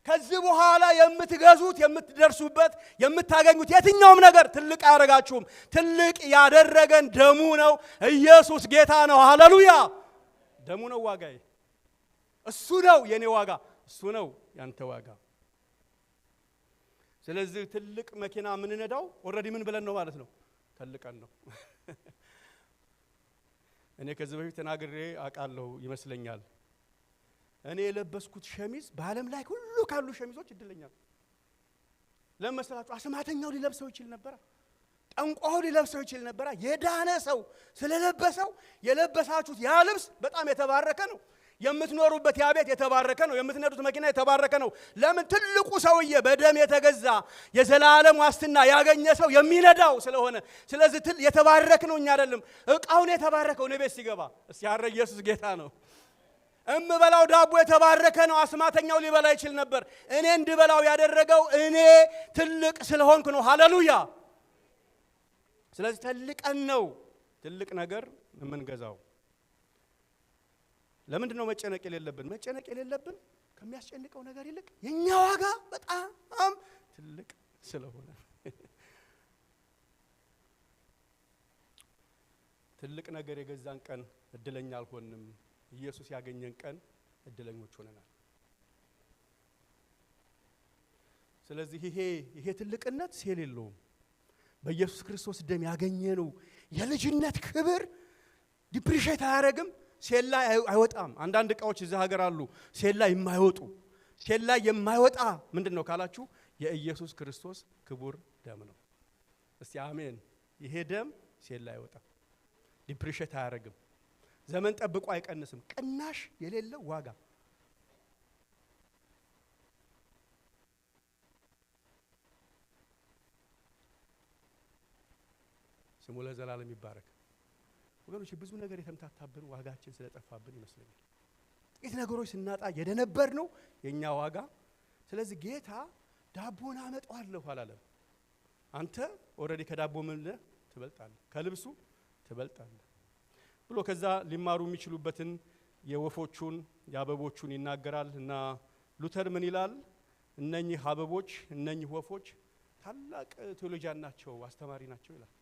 ከዚህ በኋላ የምትገዙት የምትደርሱበት የምታገኙት የትኛውም ነገር ትልቅ አያደርጋችሁም። ትልቅ ያደረገን ደሙ ነው። ኢየሱስ ጌታ ነው። ሃሌሉያ! ደሙ ነው ዋጋዬ። እሱ ነው የኔ ዋጋ፣ እሱ ነው ያንተ ዋጋ። ስለዚህ ትልቅ መኪና የምንነዳው ኦልሬዲ ምን ብለን ነው ማለት ነው? ተልቀን ነው። እኔ ከዚህ በፊት ተናግሬ አውቃለሁ ይመስለኛል። እኔ የለበስኩት ሸሚዝ በዓለም ላይ ሁሉ ካሉ ሸሚዞች እድለኛል። ለምን መሰላችሁ? አስማተኛው ሊለብሰው ይችል ነበር፣ ጠንቋው ሊለብሰው ይችል ነበር። የዳነ ሰው ስለለበሰው የለበሳችሁት ያ ልብስ በጣም የተባረከ ነው። የምትኖሩበት ያ ቤት የተባረከ ነው። የምትነዱት መኪና የተባረከ ነው። ለምን? ትልቁ ሰውዬ በደም የተገዛ የዘላለም ዋስትና ያገኘ ሰው የሚነዳው ስለሆነ። ስለዚህ የተባረክ ነው። እኛ አይደለም እቃውን የተባረከው ነው። ቤት ሲገባ እስቲ ያረ ኢየሱስ ጌታ ነው። እምበላው ዳቦ የተባረከ ነው። አስማተኛው ሊበላ ይችል ነበር። እኔ እንድበላው ያደረገው እኔ ትልቅ ስለሆንኩ ነው። ሃሌሉያ! ስለዚህ ተልቀን ነው ትልቅ ነገር የምንገዛው። ለምንድን ነው መጨነቅ የሌለብን? መጨነቅ የሌለብን ከሚያስጨንቀው ነገር ይልቅ የኛ ዋጋ በጣም ትልቅ ስለሆነ። ትልቅ ነገር የገዛን ቀን እድለኛ አልሆንም። ኢየሱስ ያገኘን ቀን እድለኞች ሆነናል። ስለዚህ ይሄ ትልቅነት ሴል የለውም። በኢየሱስ ክርስቶስ ደም ያገኘነው የልጅነት ክብር ዲፕሪሼት አያደርግም። ሴል ላይ አይወጣም። አንዳንድ እቃዎች እዚህ ሀገር አሉ ሴል ላይ የማይወጡ። ሴል ላይ የማይወጣ ምንድን ነው ካላችሁ የኢየሱስ ክርስቶስ ክቡር ደም ነው። እስቲ አሜን። ይሄ ደም ሴል ላይ አይወጣም፣ ዲፕሪሼት አያደርግም፣ ዘመን ጠብቆ አይቀንስም። ቅናሽ የሌለው ዋጋ። ስሙ ለዘላለም ይባረክ። ወገኖች ብዙ ነገር የተምታታብን ዋጋችን ስለጠፋብን ይመስለኛል። ጥቂት ነገሮች ስናጣ የደነበር ነው የኛ ዋጋ። ስለዚህ ጌታ ዳቦን አመጣዋለሁ አላለም። አንተ ኦልሬዲ ከዳቦ ምን ትበልጣለህ? ከልብሱ ትበልጣለህ ብሎ ከዛ ሊማሩ የሚችሉበትን የወፎቹን የአበቦቹን ይናገራል። እና ሉተር ምን ይላል? እነኚህ አበቦች እነኚህ ወፎች ታላቅ ቴዎሎጂያን ናቸው፣ አስተማሪ ናቸው ይላል።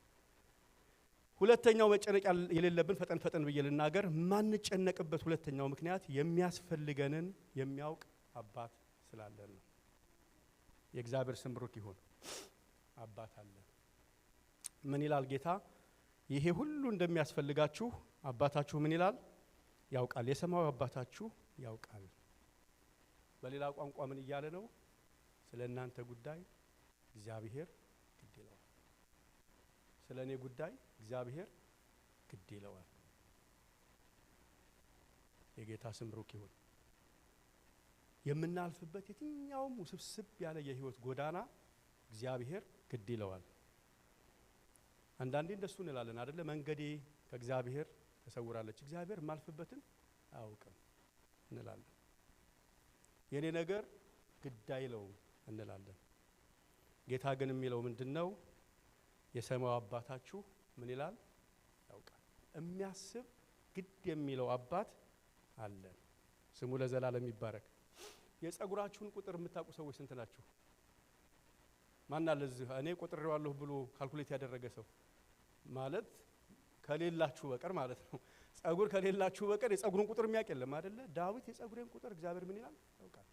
ሁለተኛው መጨነቅ የሌለብን ፈጠን ብዬ ልናገር፣ ማንጨነቅበት ሁለተኛው ምክንያት የሚያስፈልገንን የሚያውቅ አባት ስላለን ነው። የእግዚአብሔር ስም ብሩክ ይሁን። አባት አለ። ምን ይላል ጌታ? ይሄ ሁሉ እንደሚያስፈልጋችሁ አባታችሁ ምን ይላል? ያውቃል። የሰማዩ አባታችሁ ያውቃል። በሌላ ቋንቋ ምን እያለ ነው? ስለ እናንተ ጉዳይ እግዚአብሔር ግድ ይለዋል። ስለ እኔ ጉዳይ እግዚአብሔር ግድ ይለዋል። የጌታ ስም ብሩክ ይሁን። የምናልፍበት የትኛውም ውስብስብ ያለ የህይወት ጎዳና እግዚአብሔር ግድ ይለዋል። አንዳንዴ እንደሱ እንላለን አይደለ? መንገዴ ከእግዚአብሔር ተሰውራለች፣ እግዚአብሔር ማልፍበትን አያውቅም እንላለን። የኔ ነገር ግድ አይለውም እንላለን። ጌታ ግን የሚለው ምንድነው? የሰማዩ አባታችሁ ምን ይላል? ያውቃል። የሚያስብ ግድ የሚለው አባት አለን። ስሙ ለዘላለም ይባረክ። የጸጉራችሁን ቁጥር የምታውቁ ሰዎች ስንት ናችሁ? ማን አለ እዚህ? እኔ ቆጥሬዋለሁ ብሎ ካልኩሌት ያደረገ ሰው ማለት ከሌላችሁ በቀር ማለት ነው። ጸጉር ከሌላችሁ በቀር የጸጉሩን ቁጥር የሚያውቅ የለም አይደለ? ዳዊት የጸጉሬን ቁጥር እግዚአብሔር ምን ይላል? ያውቃል።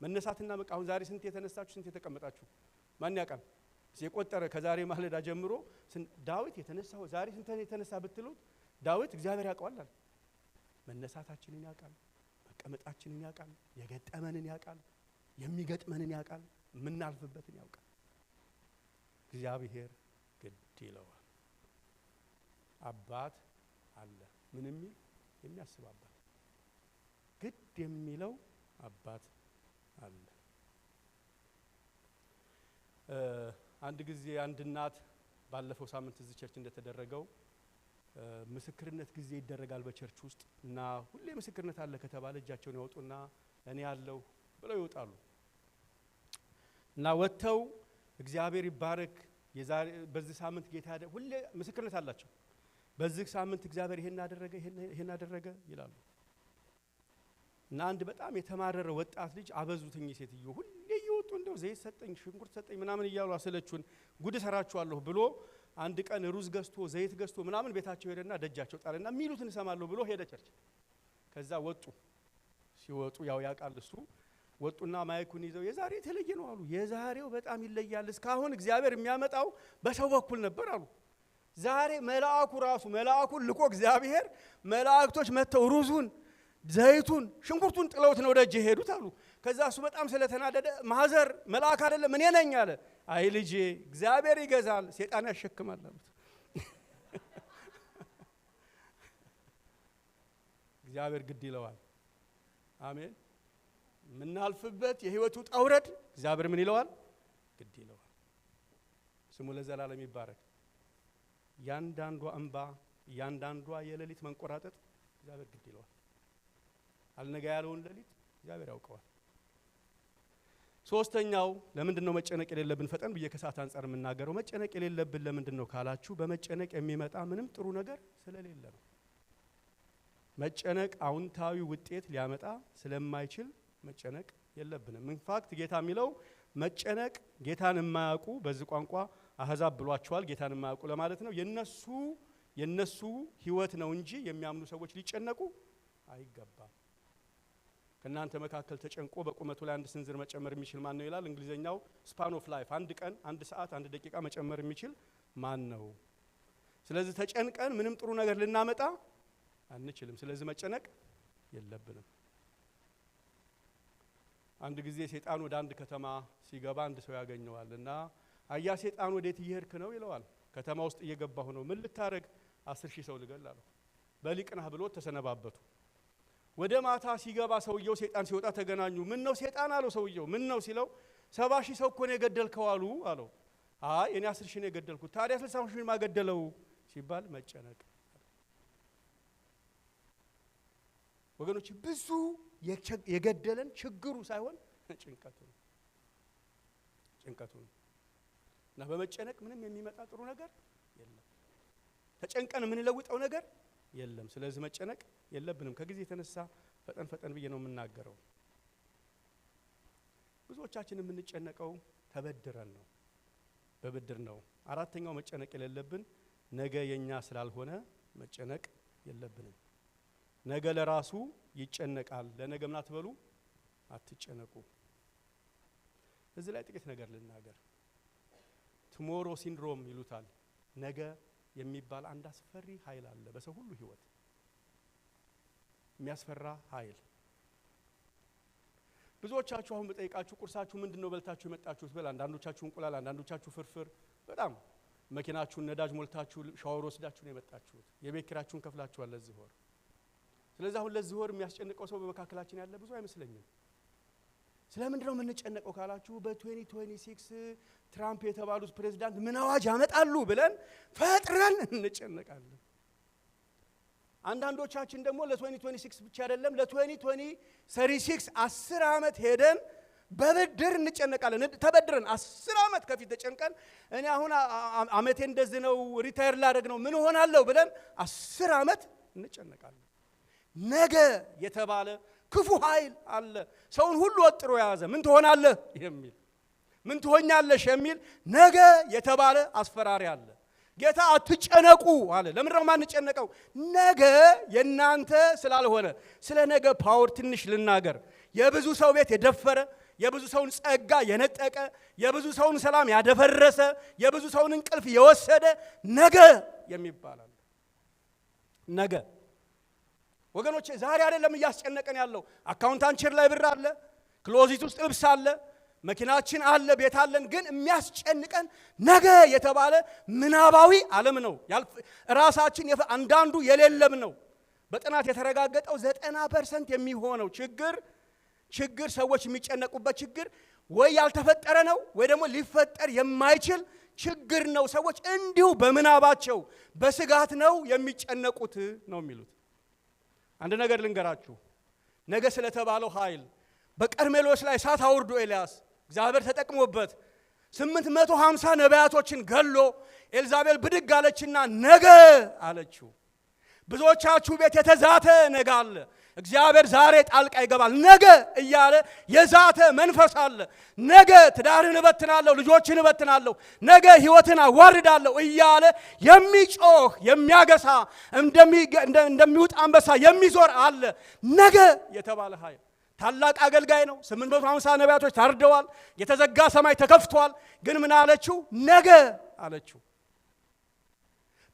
መነሳትና መቃሁን ዛሬ ስንት የተነሳችሁ ስንት የተቀመጣችሁ ማን ያውቃል? የቆጠረ ከዛሬ ማለዳ ጀምሮ ዳዊት የተነሳው ዛሬ ስንት የተነሳ ብትሉት ዳዊት እግዚአብሔር ያውቃል። መነሳታችንን ያውቃል፣ መቀመጣችንን ያውቃል፣ የገጠመንን ያውቃል፣ የሚገጥመንን ያውቃል፣ የምናልፍበትን ያውቃል። እግዚአብሔር ግድ ይለዋል። አባት አለ። ምን የሚል የሚያስብ አባት፣ ግድ የሚለው አባት አለ። አንድ ጊዜ አንድ እናት ባለፈው ሳምንት እዚህ ቸርች እንደተደረገው ምስክርነት ጊዜ ይደረጋል በቸርች ውስጥ እና ሁሌ ምስክርነት አለ ከተባለ እጃቸውን ያወጡና እኔ ያለው ብለው ይወጣሉ። እና ወጥተው እግዚአብሔር ይባረክ የዛሬ በዚህ ሳምንት ጌታ ሁሌ ምስክርነት አላቸው። በዚህ ሳምንት እግዚአብሔር ይሄን አደረገ ይላሉ። እና አንድ በጣም የተማረረ ወጣት ልጅ አበዙትኝ ሴትዮ ሁሌ ይወጡ እንደው ዘይት ሰጠኝ ሽንኩርት ሰጠኝ ምናምን እያሉ አሰለቹን ጉድ ሰራችኋለሁ ብሎ አንድ ቀን ሩዝ ገዝቶ ዘይት ገዝቶ ምናምን ቤታቸው ሄደና ደጃቸው ጣለና ሚሉትን ሰማለሁ ብሎ ሄደ ቸርች። ከዛ ወጡ። ሲወጡ ያው ያቃል እሱ ወጡና ማይኩን ይዘው የዛሬ የተለየ ነው አሉ። የዛሬው በጣም ይለያል። እስካሁን እግዚአብሔር የሚያመጣው በሰው በኩል ነበር አሉ። ዛሬ መልአኩን ልኮ እግዚአብሔር መላእክቶች መተው ሩዙን ዘይቱን ሽንኩርቱን ጥለውት ነው ደጅ ሄዱት አሉ። ከዛ እሱ በጣም ስለተናደደ ማዘር መልአክ አይደለም እኔ ነኝ አለ። አይ ልጄ እግዚአብሔር ይገዛል ሰይጣን ያሸክማል አሉት። እግዚአብሔር ግድ ይለዋል። አሜን። ምናልፍበት የህይወቱ ጣውረድ እግዚአብሔር ምን ይለዋል? ግድ ይለዋል። ስሙ ለዘላለም ይባረክ። ያንዳንዷ እንባ ያንዳንዷ የሌሊት መንቆራጠጥ እግዚአብሔር ግድ ይለዋል። አልነጋ ያለውን ሌሊት እግዚአብሔር ያውቀዋል። ሶስተኛው ለምንድነው መጨነቅ የሌለብን? ፈጠን ብዬ ከሰዓት አንፃር የምናገረው መጨነቅ የሌለብን ለምንድነው ካላችሁ በመጨነቅ የሚመጣ ምንም ጥሩ ነገር ስለሌለ ነው። መጨነቅ አውንታዊ ውጤት ሊያመጣ ስለማይችል መጨነቅ የለብንም። ኢንፋክት ጌታ የሚለው መጨነቅ ጌታን የማያውቁ በዚህ ቋንቋ አህዛብ ብሏቸዋል። ጌታን የማያውቁ ለማለት ነው። የነሱ ህይወት ነው እንጂ የሚያምኑ ሰዎች ሊጨነቁ አይገባም። ከናንተ መካከል ተጨንቆ በቁመቱ ላይ አንድ ስንዝር መጨመር የሚችል ማን ነው ይላል እንግሊዘኛው። ስፓን ኦፍ ላይፍ አንድ ቀን፣ አንድ ሰዓት፣ አንድ ደቂቃ መጨመር የሚችል ማን ነው? ስለዚህ ተጨንቀን ምንም ጥሩ ነገር ልናመጣ አንችልም። ስለዚህ መጨነቅ የለብንም። አንድ ጊዜ ሰይጣን ወደ አንድ ከተማ ሲገባ አንድ ሰው ያገኘዋል እና አያ ሰይጣን ወዴት እየሄድክ ነው ይለዋል። ከተማ ውስጥ እየገባሁ ነው። ምን ልታረግ? 10,000 ሰው ልገል አለው። በሊቅናህ ብሎ ተሰነባበቱ። ወደ ማታ ሲገባ ሰውየው ሰይጣን ሲወጣ ተገናኙ። ምን ነው ሰይጣን አለው ሰውየው። ምን ነው ሲለው 70,000 ሰው እኮ ነው የገደልከው አለው። አይ እኔ 10,000 ነው የገደልኩት። ታዲያ 60,000 ማገደለው ሲባል መጨነቅ። ወገኖች ብዙ የገደለን ችግሩ ሳይሆን ጭንቀቱ ነው። እና በመጨነቅ ምንም የሚመጣ ጥሩ ነገር የለም። ተጨንቀን የምንለውጠው ነገር የለም። ስለዚህ መጨነቅ የለብንም። ከጊዜ የተነሳ ፈጠን ብዬ ነው የምናገረው። ብዙዎቻችን የምንጨነቀው ተበድረን ነው፣ በብድር ነው። አራተኛው መጨነቅ የሌለብን ነገ የኛ ስላልሆነ መጨነቅ የለብንም። ነገ ለራሱ ይጨነቃል። ለነገ ምን አትበሉ፣ አትጨነቁ። እዚህ ላይ ጥቂት ነገር ልናገር። ቱሞሮ ሲንድሮም ይሉታል። ነገ የሚባል አንድ አስፈሪ ኃይል አለ በሰው ሁሉ ህይወት፣ የሚያስፈራ ኃይል። ብዙዎቻችሁ አሁን በጠይቃችሁ ቁርሳችሁ ምንድነው በልታችሁ የመጣችሁት ብል አንዳንዶቻችሁ እንቁላል፣ አንዳንዶቻችሁ ፍርፍር፣ በጣም መኪናችሁን ነዳጅ ሞልታችሁ ሻወር ወስዳችሁ ነው የመጣችሁት። የቤት ኪራያችሁን ከፍላችኋል ለዚህ ወር። ስለዚህ አሁን ለዚህ ወር የሚያስጨንቀው ሰው በመካከላችን ያለ ብዙ አይመስለኝም። ስለምንድነው የምንጨነቀው ካላችሁ በ2026 ትራምፕ የተባሉት ፕሬዝዳንት ምን አዋጅ ያመጣሉ ብለን ፈጥረን እንጨነቃለን። አንዳንዶቻችን ደግሞ ለ2026 ብቻ አይደለም ለ2036 10 ዓመት ሄደን በብድር እንጨነቃለን። ተበድረን 10 ዓመት ከፊት ተጨንቀን እኔ አሁን አመቴ እንደዚህ ነው ሪታየር ላደርግ ነው ምን ሆናለሁ ብለን 10 ዓመት እንጨነቃለን። ነገ የተባለ ክፉ ኃይል አለ ሰውን ሁሉ ወጥሮ ያዘ። ምን ትሆናለህ የሚል ምን ትሆኛለሽ የሚል ነገ የተባለ አስፈራሪ አለ። ጌታ አትጨነቁ አለ። ለምን ነው ማንጨነቀው? ነገ የናንተ ስላልሆነ። ስለ ነገ ፓወር ትንሽ ልናገር። የብዙ ሰው ቤት የደፈረ፣ የብዙ ሰውን ጸጋ የነጠቀ፣ የብዙ ሰውን ሰላም ያደፈረሰ፣ የብዙ ሰውን እንቅልፍ የወሰደ ነገ የሚባል አለ። ነገ ወገኖቼ ዛሬ አይደለም እያስጨነቀን ያለው። አካውንታችን ላይ ብር አለ፣ ክሎዚት ውስጥ ልብስ አለ፣ መኪናችን አለ፣ ቤት አለን። ግን የሚያስጨንቀን ነገ የተባለ ምናባዊ ዓለም ነው። ራሳችን አንዳንዱ የሌለም ነው። በጥናት የተረጋገጠው 90% የሚሆነው ችግር ሰዎች የሚጨነቁበት ችግር ወይ ያልተፈጠረ ነው ወይ ደግሞ ሊፈጠር የማይችል ችግር ነው። ሰዎች እንዲሁ በምናባቸው በስጋት ነው የሚጨነቁት ነው የሚሉት። አንድ ነገር ልንገራችሁ። ነገ ስለተባለው ኃይል በቀርሜሎስ ላይ እሳት አውርዶ ኤልያስ እግዚአብሔር ተጠቅሞበት 850 ነቢያቶችን ገሎ ኤልዛቤል ብድግ አለችና ነገ አለችው። ብዙዎቻችሁ ቤት የተዛተ ነገ አለ። እግዚአብሔር ዛሬ ጣልቃ ይገባል ነገ እያለ የዛተ መንፈስ አለ። ነገ ትዳርን እበትናለሁ፣ ልጆችን እበትናለሁ፣ ነገ ሕይወትን አዋርዳለሁ እያለ የሚጮህ የሚያገሳ እንደሚውጥ አንበሳ የሚዞር አለ። ነገ የተባለ ኃይል ታላቅ አገልጋይ ነው። 850 ነቢያቶች ታርደዋል። የተዘጋ ሰማይ ተከፍቷል። ግን ምን አለችው? ነገ አለችው።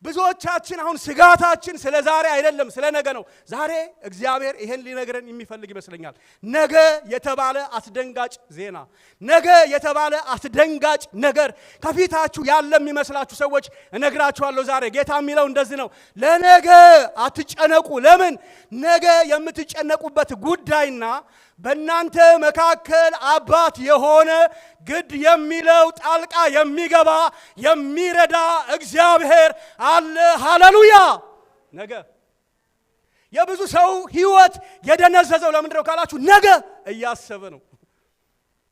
ብዙዎቻችን አሁን ስጋታችን ስለ ዛሬ አይደለም፣ ስለ ነገ ነው። ዛሬ እግዚአብሔር ይሄን ሊነግረን የሚፈልግ ይመስለኛል። ነገ የተባለ አስደንጋጭ ዜና፣ ነገ የተባለ አስደንጋጭ ነገር ከፊታችሁ ያለ የሚመስላችሁ ሰዎች እነግራችኋለሁ። ዛሬ ጌታ የሚለው እንደዚህ ነው፣ ለነገ አትጨነቁ። ለምን? ነገ የምትጨነቁበት ጉዳይና በእናንተ መካከል አባት የሆነ ግድ የሚለው ጣልቃ የሚገባ የሚረዳ እግዚአብሔር አለ። ሃሌሉያ! ነገ የብዙ ሰው ሕይወት የደነዘዘው ለምንድን ነው ካላችሁ ነገ እያሰበ ነው።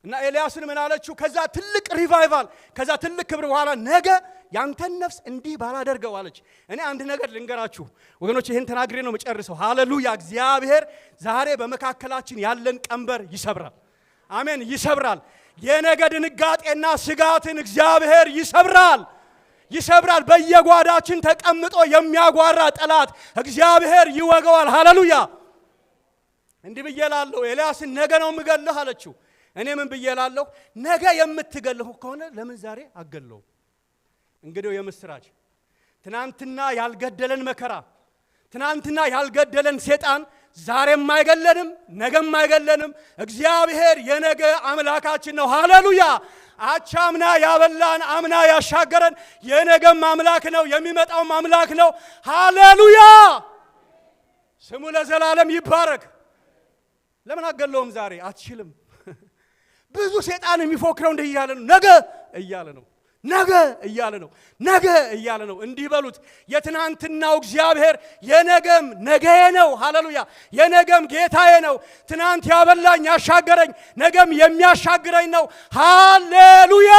እና ኤልያስን ምን አለችው? ከዛ ትልቅ ሪቫይቫል ከዛ ትልቅ ክብር በኋላ ነገ ያንተን ነፍስ እንዲህ ባላደርገው አለች። እኔ አንድ ነገር ልንገራችሁ ወገኖች፣ ይህን ተናግሬ ነው መጨረሰው። ሃሌሉያ! እግዚአብሔር ዛሬ በመካከላችን ያለን ቀንበር ይሰብራል። አሜን፣ ይሰብራል። የነገ ድንጋጤና ስጋትን እግዚአብሔር ይሰብራል፣ ይሰብራል። በየጓዳችን ተቀምጦ የሚያጓራ ጠላት እግዚአብሔር ይወገዋል። ሃሌሉያ! እንዲህ ብዬ እላለሁ፣ ኤልያስን ነገ ነው የምገልህ አለችው። እኔ ምን ብዬ እላለሁ? ነገ የምትገልህ ከሆነ ለምን ዛሬ አገለው? እንግዲህ የምስራች ትናንትና ያልገደለን መከራ፣ ትናንትና ያልገደለን ሰይጣን ዛሬም አይገለንም፣ ነገም አይገለንም። እግዚአብሔር የነገ አምላካችን ነው። ሃሌሉያ! አቻምና ያበላን አምና ያሻገረን የነገም አምላክ ነው፣ የሚመጣውም አምላክ ነው። ሃሌሉያ! ስሙ ለዘላለም ይባረክ። ለምን አገለውም? ዛሬ አትችልም። ብዙ ሰይጣን የሚፎክረው እንዲህ እያለ ነው፣ ነገ እያለ ነው፣ ነገ እያለ ነው፣ ነገ እያለ ነው። እንዲህ በሉት፣ የትናንትናው እግዚአብሔር የነገም ነገዬ ነው። ሃሌሉያ! የነገም ጌታዬ ነው። ትናንት ያበላኝ ያሻገረኝ ነገም የሚያሻግረኝ ነው። ሃሌሉያ!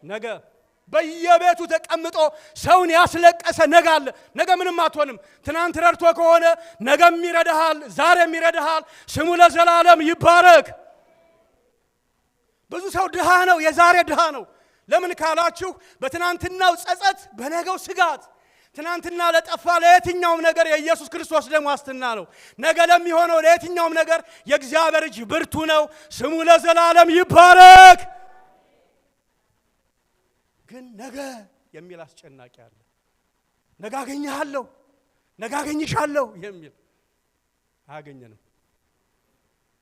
ነገ በየቤቱ ተቀምጦ ሰውን ያስለቀሰ ነገ አለ። ነገ ምንም አትሆንም። ትናንት ረድቶ ከሆነ ነገም ይረዳሃል፣ ዛሬም ይረዳሃል። ስሙ ለዘላለም ይባረክ። ብዙ ሰው ድሃ ነው፣ የዛሬ ድሃ ነው። ለምን ካላችሁ በትናንትናው ጸጸት፣ በነገው ስጋት። ትናንትና ለጠፋ ለየትኛውም ነገር የኢየሱስ ክርስቶስ ደም ዋስትና ነው። ነገ ለሚሆነው ለየትኛውም ነገር የእግዚአብሔር እጅ ብርቱ ነው። ስሙ ለዘላለም ይባረክ። ግን ነገ የሚል አስጨናቂ አለ። ነገ አገኘሃለሁ፣ ነገ አገኝሻለሁ የሚል አያገኘንም።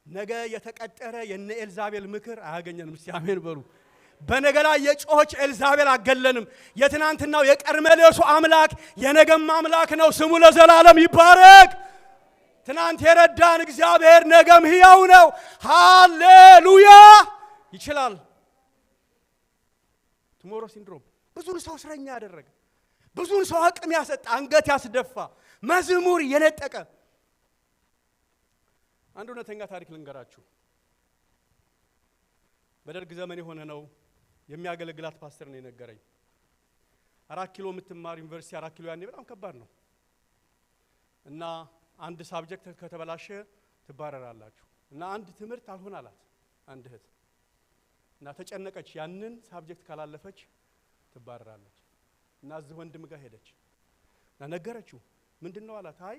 ነገ የተቀጠረ የነ ኤልዛቤል ምክር አያገኘንም። እስቲ አሜን በሉ። በነገ ላይ የጮኸች ኤልዛቤል አገለንም። የትናንትናው የቀርሜሎሱ አምላክ የነገም አምላክ ነው። ስሙ ለዘላለም ይባረክ። ትናንት የረዳን እግዚአብሔር ነገም ሕያው ነው። ሃሌሉያ! ይችላል። ቱሞሮ ሲንድሮም ብዙን ሰው እስረኛ ያደረገ፣ ብዙን ሰው አቅም ያሰጣ፣ አንገት ያስደፋ፣ መዝሙር የነጠቀ አንድ እውነተኛ ታሪክ ልንገራችሁ። በደርግ ዘመን የሆነ ነው። የሚያገለግላት ፓስተር ነው የነገረኝ። 4 ኪሎ የምትማር ዩኒቨርሲቲ 4 ኪሎ ያኔ በጣም ከባድ ነው እና አንድ ሳብጀክት ከተበላሸ ትባረራላችሁ እና አንድ ትምህርት አልሆን አላት አንድ እህት እና ተጨነቀች። ያንን ሳብጀክት ካላለፈች ትባረራለች እና እዚህ ወንድም ጋር ሄደች እና ነገረችው። ምንድነው አላት። አይ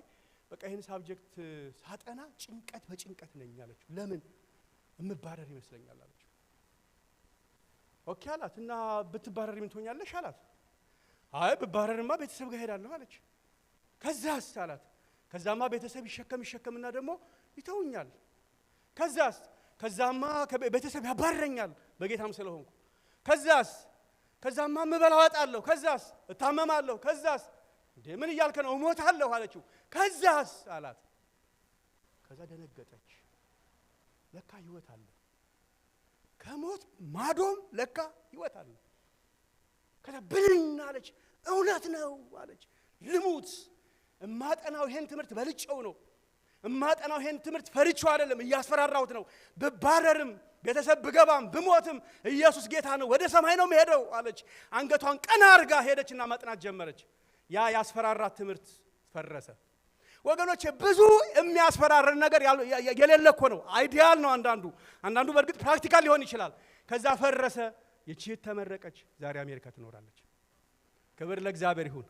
በቃ ይሄን ሳብጀክት ሳጠና ጭንቀት በጭንቀት ነኝ አለችው። ለምን? እምባረር ይመስለኛል አለችው። ኦኬ አላት። እና ብትባረር ምን ትሆኛለሽ አላት። አይ ብባረርማ ቤተሰብ ጋር ሄዳለሁ አለች። ከዛስ አላት። ከዛማ ቤተሰብ ይሸከምና ደግሞ ይተውኛል። ከዛማ ቤተሰብ ያባረኛል በጌታም ስለሆንኩ። ከዛማ ምበላው አጣለሁ። ከዛስ እታመማለሁ። ከዛስ እንዴ ምን እያልከ ነው? እሞታለሁ አለችው። ከዛስ አላት። ከዛ ደነገጠች። ለካ ህይወት አለ፣ ከሞት ማዶም ለካ ህይወት አለ። ከዛ ብልን አለች። እውነት ነው አለች። ልሙት እማጠናው ይሄን ትምህርት በልጨው ነው። እማጠናው ይሄን ትምህርት ፈርቼው አይደለም፣ እያስፈራራሁት ነው። ብባረርም ቤተሰብ ብገባም ብሞትም ኢየሱስ ጌታ ነው፣ ወደ ሰማይ ነው መሄደው አለች። አንገቷን ቀና አርጋ ሄደችና ማጥናት ጀመረች። ያ ያስፈራራት ትምህርት ፈረሰ። ወገኖቼ ብዙ የሚያስፈራረን ነገር የሌለ እኮ ነው። አይዲያል ነው አንዳንዱ በእርግጥ ፕራክቲካል ሊሆን ይችላል። ከዛ ፈረሰ። ይቺ ተመረቀች። ዛሬ አሜሪካ ትኖራለች። ክብር ለእግዚአብሔር ይሁን።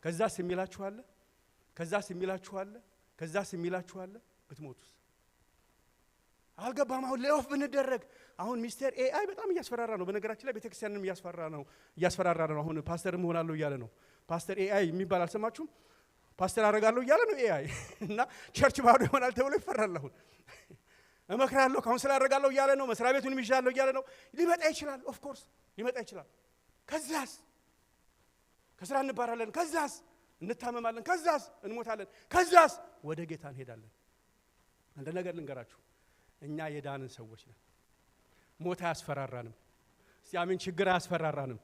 ከዛስ የሚላችኋል ብትሞቱስ? አልገባም። አሁን ሌኦፍ ብንደረግ አሁን ሚስተር ኤአይ በጣም እያስፈራራ ነው። በነገራችን ላይ ቤተክርስቲያንንም እያስፈራራ ነው። አሁን ፓስተርም ሆናለሁ እያለ ነው። ፓስተር ኤአይ የሚባል አልሰማችሁም? ፓስተር አደርጋለሁ እያለ ነው ኤአይ እና ቸርች ባዶ ይሆናል ተብሎ ይፈራል። አሁን እመክራለሁ ካውንስል አደርጋለሁ እያለ ነው። መስሪያ ቤቱንም ይዣለሁ እያለ ነው። ሊመጣ ይችላል። ኦፍ ኮርስ ሊመጣ ይችላል። ከዛስ ከስራ እንባራለን። ከዛስ እንታመማለን። ከዛስ እንሞታለን። ከዛስ ወደ ጌታ እንሄዳለን። አንድ ነገር ልንገራችሁ፣ እኛ የዳንን ሰዎች ነን። ሞት አያስፈራራንም። ሲያምን ችግር አያስፈራራንም።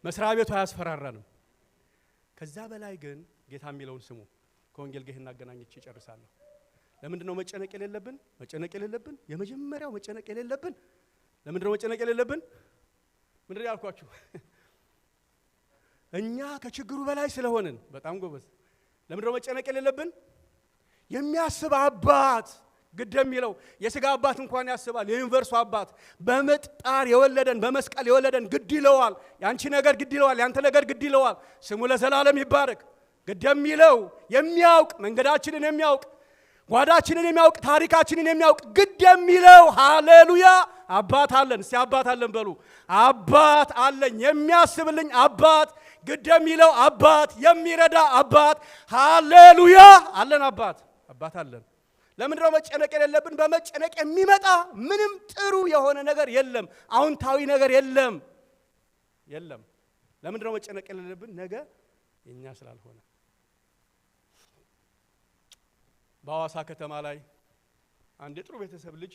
መስሪያ ቤቱ አያስፈራራንም። ከዛ በላይ ግን ጌታ የሚለውን ስሙ። ከወንጌል ጋር እናገናኝቼ እጨርሳለሁ። ለምንድን ነው መጨነቅ የሌለብን? የመጀመሪያው መጨነቅ የሌለብን ለምንድን ነው መጨነቅ የሌለብን? ምንድን ያልኳችሁ እኛ ከችግሩ በላይ ስለሆንን በጣም ጎበዝ። ለምንድን ነው መጨነቅ የሌለብን? የሚያስብ አባት ግድ የሚለው የሥጋ አባት እንኳን ያስባል። የዩኒቨርሱ አባት በምጥ ጣር የወለደን በመስቀል የወለደን ግድ ይለዋል። ያንቺ ነገር ግድ ይለዋል። ያንተ ነገር ግድ ይለዋል። ስሙ ለዘላለም ይባረክ። ግድ የሚለው የሚያውቅ መንገዳችንን የሚያውቅ ጓዳችንን የሚያውቅ ታሪካችንን የሚያውቅ ግድ የሚለው ሃሌሉያ አባት አለን። እስቲ አባት አለን በሉ። አባት አለኝ፣ የሚያስብልኝ አባት፣ ግድ የሚለው አባት፣ የሚረዳ አባት፣ ሃሌሉያ አለን። አባት አለን። ለምንድነው መጨነቅ የሌለብን? በመጨነቅ የሚመጣ ምንም ጥሩ የሆነ ነገር የለም። አዎንታዊ ነገር የለም። ለምንድነው መጨነቅ የሌለብን? ነገ የኛ ስላልሆነ። በሐዋሳ ከተማ ላይ አንድ ጥሩ ቤተሰብ ልጅ፣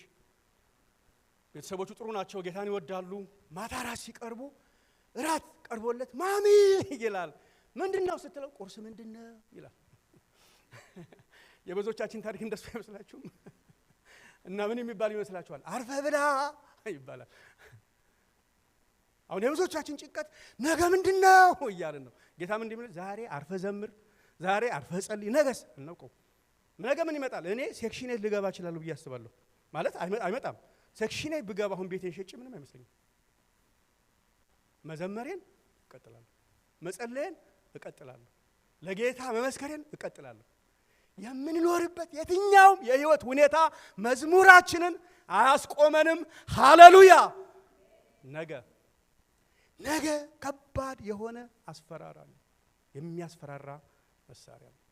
ቤተሰቦቹ ጥሩ ናቸው፣ ጌታን ይወዳሉ። ማታ ራት ሲቀርቡ ራት ቀርቦለት ማሚ ይላል። ምንድነው ስትለው ቁርስ ምንድነው ይላል። የብዙዎቻችን ታሪክ እንደሱ አይመስላችሁም? እና ምን የሚባል ይመስላችኋል? አርፈ ብላ ይባላል። አሁን የብዙዎቻችን ጭንቀት ነገ ምንድነው እያልን ነው። ጌታ ምን እንደሚል ዛሬ አርፈ ዘምር፣ ዛሬ አርፈ ጸልይ። ነገስ እናውቀው። ነገ ምን ይመጣል? እኔ ሴክሽኔ ልገባ እችላለሁ ብዬ አስባለሁ። ማለት አይመጣም። ሴክሽኔ ብገባ አሁን ቤቴን ሸጬ ምንም አይመስለኝም። መዘመሬን እቀጥላለሁ፣ መጸለየን እቀጥላለሁ፣ ለጌታ መመስከሬን እቀጥላለሁ። የምንኖርበት የትኛውም የህይወት ሁኔታ መዝሙራችንን አያስቆመንም። ሃሌሉያ። ነገ ከባድ የሆነ አስፈራራ ነው፣ የሚያስፈራራ መሳሪያ ነው።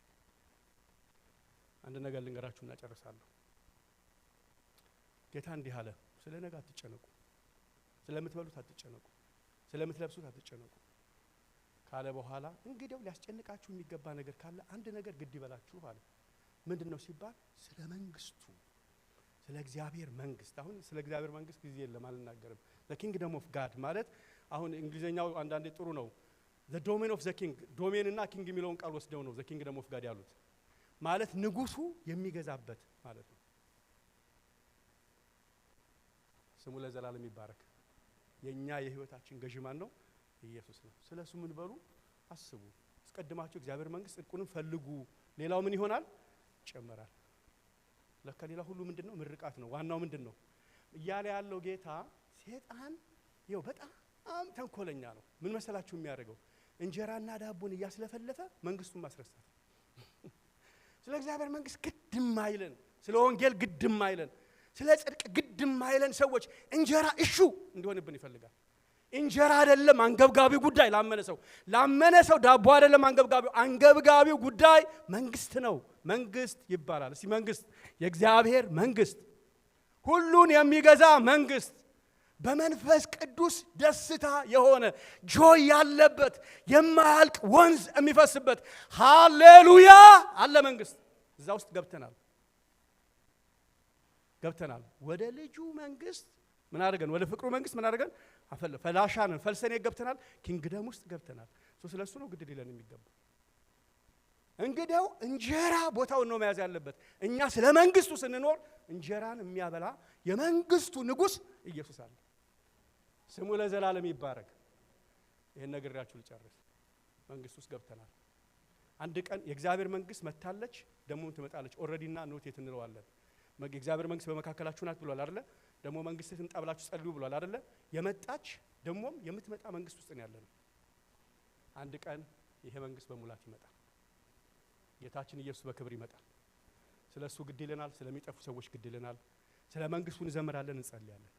አንድ ነገር ልንገራችሁና ጨርሳለሁ። ጌታ እንዲህ አለ፣ ስለ ነገ አትጨነቁ፣ ስለምትበሉት አትጨነቁ፣ ስለምትለብሱት አትጨነቁ ካለ በኋላ እንግዲያው ሊያስጨንቃችሁ የሚገባ ነገር ካለ አንድ ነገር ግድ ይበላችሁ አለ። ምንድነው ሲባል ስለ መንግስቱ፣ ስለ እግዚአብሔር መንግስት። አሁን ስለ እግዚአብሔር መንግስት ጊዜ የለም አልናገርም። the kingdom of God ማለት አሁን እንግሊዘኛው አንዳንዴ ጥሩ ነው። the domain of the king፣ ዶሜን እና ኪንግ የሚለውን ቃል ወስደው ነው the kingdom of God ያሉት። ማለት ንጉሱ የሚገዛበት ማለት ነው። ስሙ ለዘላለም ይባረክ። የኛ የህይወታችን ገዢ ማን ነው? ኢየሱስ ነው። ስለሱ ምን በሉ አስቡ። አስቀድማችሁ እግዚአብሔር መንግስት ጽድቁንም ፈልጉ፣ ሌላው ምን ይሆናል? ይጨመራል። ለካ ሌላ ሁሉ ምንድነው? ምርቃት ነው። ዋናው ምንድነው እያለ ያለው ጌታ? ሰይጣን ይኸው በጣም ተንኮለኛ ነው። ምን መሰላችሁ የሚያደርገው? እንጀራና ዳቦን እያስለፈለፈ መንግስቱን ማስረሳት። ስለ እግዚአብሔር መንግስት ግድም አይለን፣ ስለ ወንጌል ግድም አይለን፣ ስለ ጽድቅ ግድም አይለን ሰዎች እንጀራ እሹ እንዲሆንብን ይፈልጋል። እንጀራ አይደለም አንገብጋቢው ጉዳይ ላመነ ሰው ዳቦ አይደለም አንገብጋቢው ጉዳይ መንግስት ነው። መንግስት ይባላል። እስቲ መንግስት፣ የእግዚአብሔር መንግስት፣ ሁሉን የሚገዛ መንግስት፣ በመንፈስ ቅዱስ ደስታ የሆነ ጆይ ያለበት የማያልቅ ወንዝ የሚፈስበት ሃሌሉያ አለ መንግስት። እዛ ውስጥ ገብተናል። ወደ ልጁ መንግስት ምን አድርገን? ወደ ፍቅሩ መንግስት ምን አድርገን? ፈላሻንን ፈልሰን ገብተናል። ኪንግደም ውስጥ ገብተናል። ስለሱ ነው ግድ ሊለን የሚገባ። እንግዲያው እንጀራ ቦታውን ነው መያዝ ያለበት። እኛ ስለ መንግስቱ ስንኖር እንጀራን የሚያበላ የመንግስቱ ንጉስ ኢየሱስ አለ። ስሙ ለዘላለም ይባረክ። ይሄን ነግራችሁ ልጨርስ። መንግስቱ ውስጥ ገብተናል። አንድ ቀን የእግዚአብሔር መንግስት መታለች፣ ደሞ ትመጣለች። ኦሬዲና ኖቴት እንለዋለን። የእግዚአብሔር መንግስት በመካከላችሁ ናት ብሏል አይደለ? ደሞ መንግስትን ጠብላችሁ ጸልዩ ብሏል አይደለ? የመጣች ደሞም የምትመጣ መንግስት ውስጥ ነው ያለነው። አንድ ቀን ይሄ መንግስት በሙላት ይመጣል። ጌታችን ኢየሱስ በክብር ይመጣል። ስለሱ ግድ ይለናል፣ ስለሚጠፉ ሰዎች ግድ ይለናል። ስለ መንግስቱ እንዘምራለን፣ እንጸልያለን።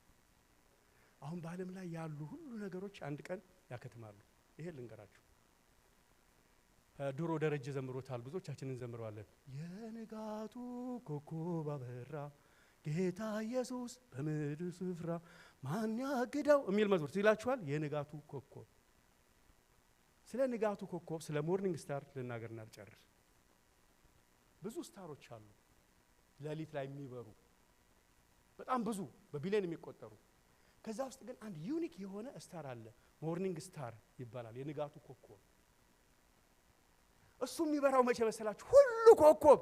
አሁን በዓለም ላይ ያሉ ሁሉ ነገሮች አንድ ቀን ያከትማሉ። ይሄ ልንገራችሁ። ድሮ ደረጀ ዘምሮታል፣ ብዙዎቻችን እንዘምረዋለን። የንጋቱ ኮከብ አበራ ጌታ ኢየሱስ በምድር ስፍራ ማን ያግደው የሚል መዝሙር ይላችኋል። የንጋቱ ኮከብ። ስለ ንጋቱ ኮከብ ስለ ሞርኒንግ ስታር ልናገርና ልጨርስ። ብዙ ስታሮች አሉ ሌሊት ላይ የሚበሩ በጣም ብዙ በቢሊየን የሚቆጠሩ። ከዛ ውስጥ ግን አንድ ዩኒክ የሆነ ስታር አለ፣ ሞርኒንግ ስታር ይባላል፣ የንጋቱ ኮከብ። እሱ የሚበራው መቼ መሰላችሁ? ሁሉ ኮከብ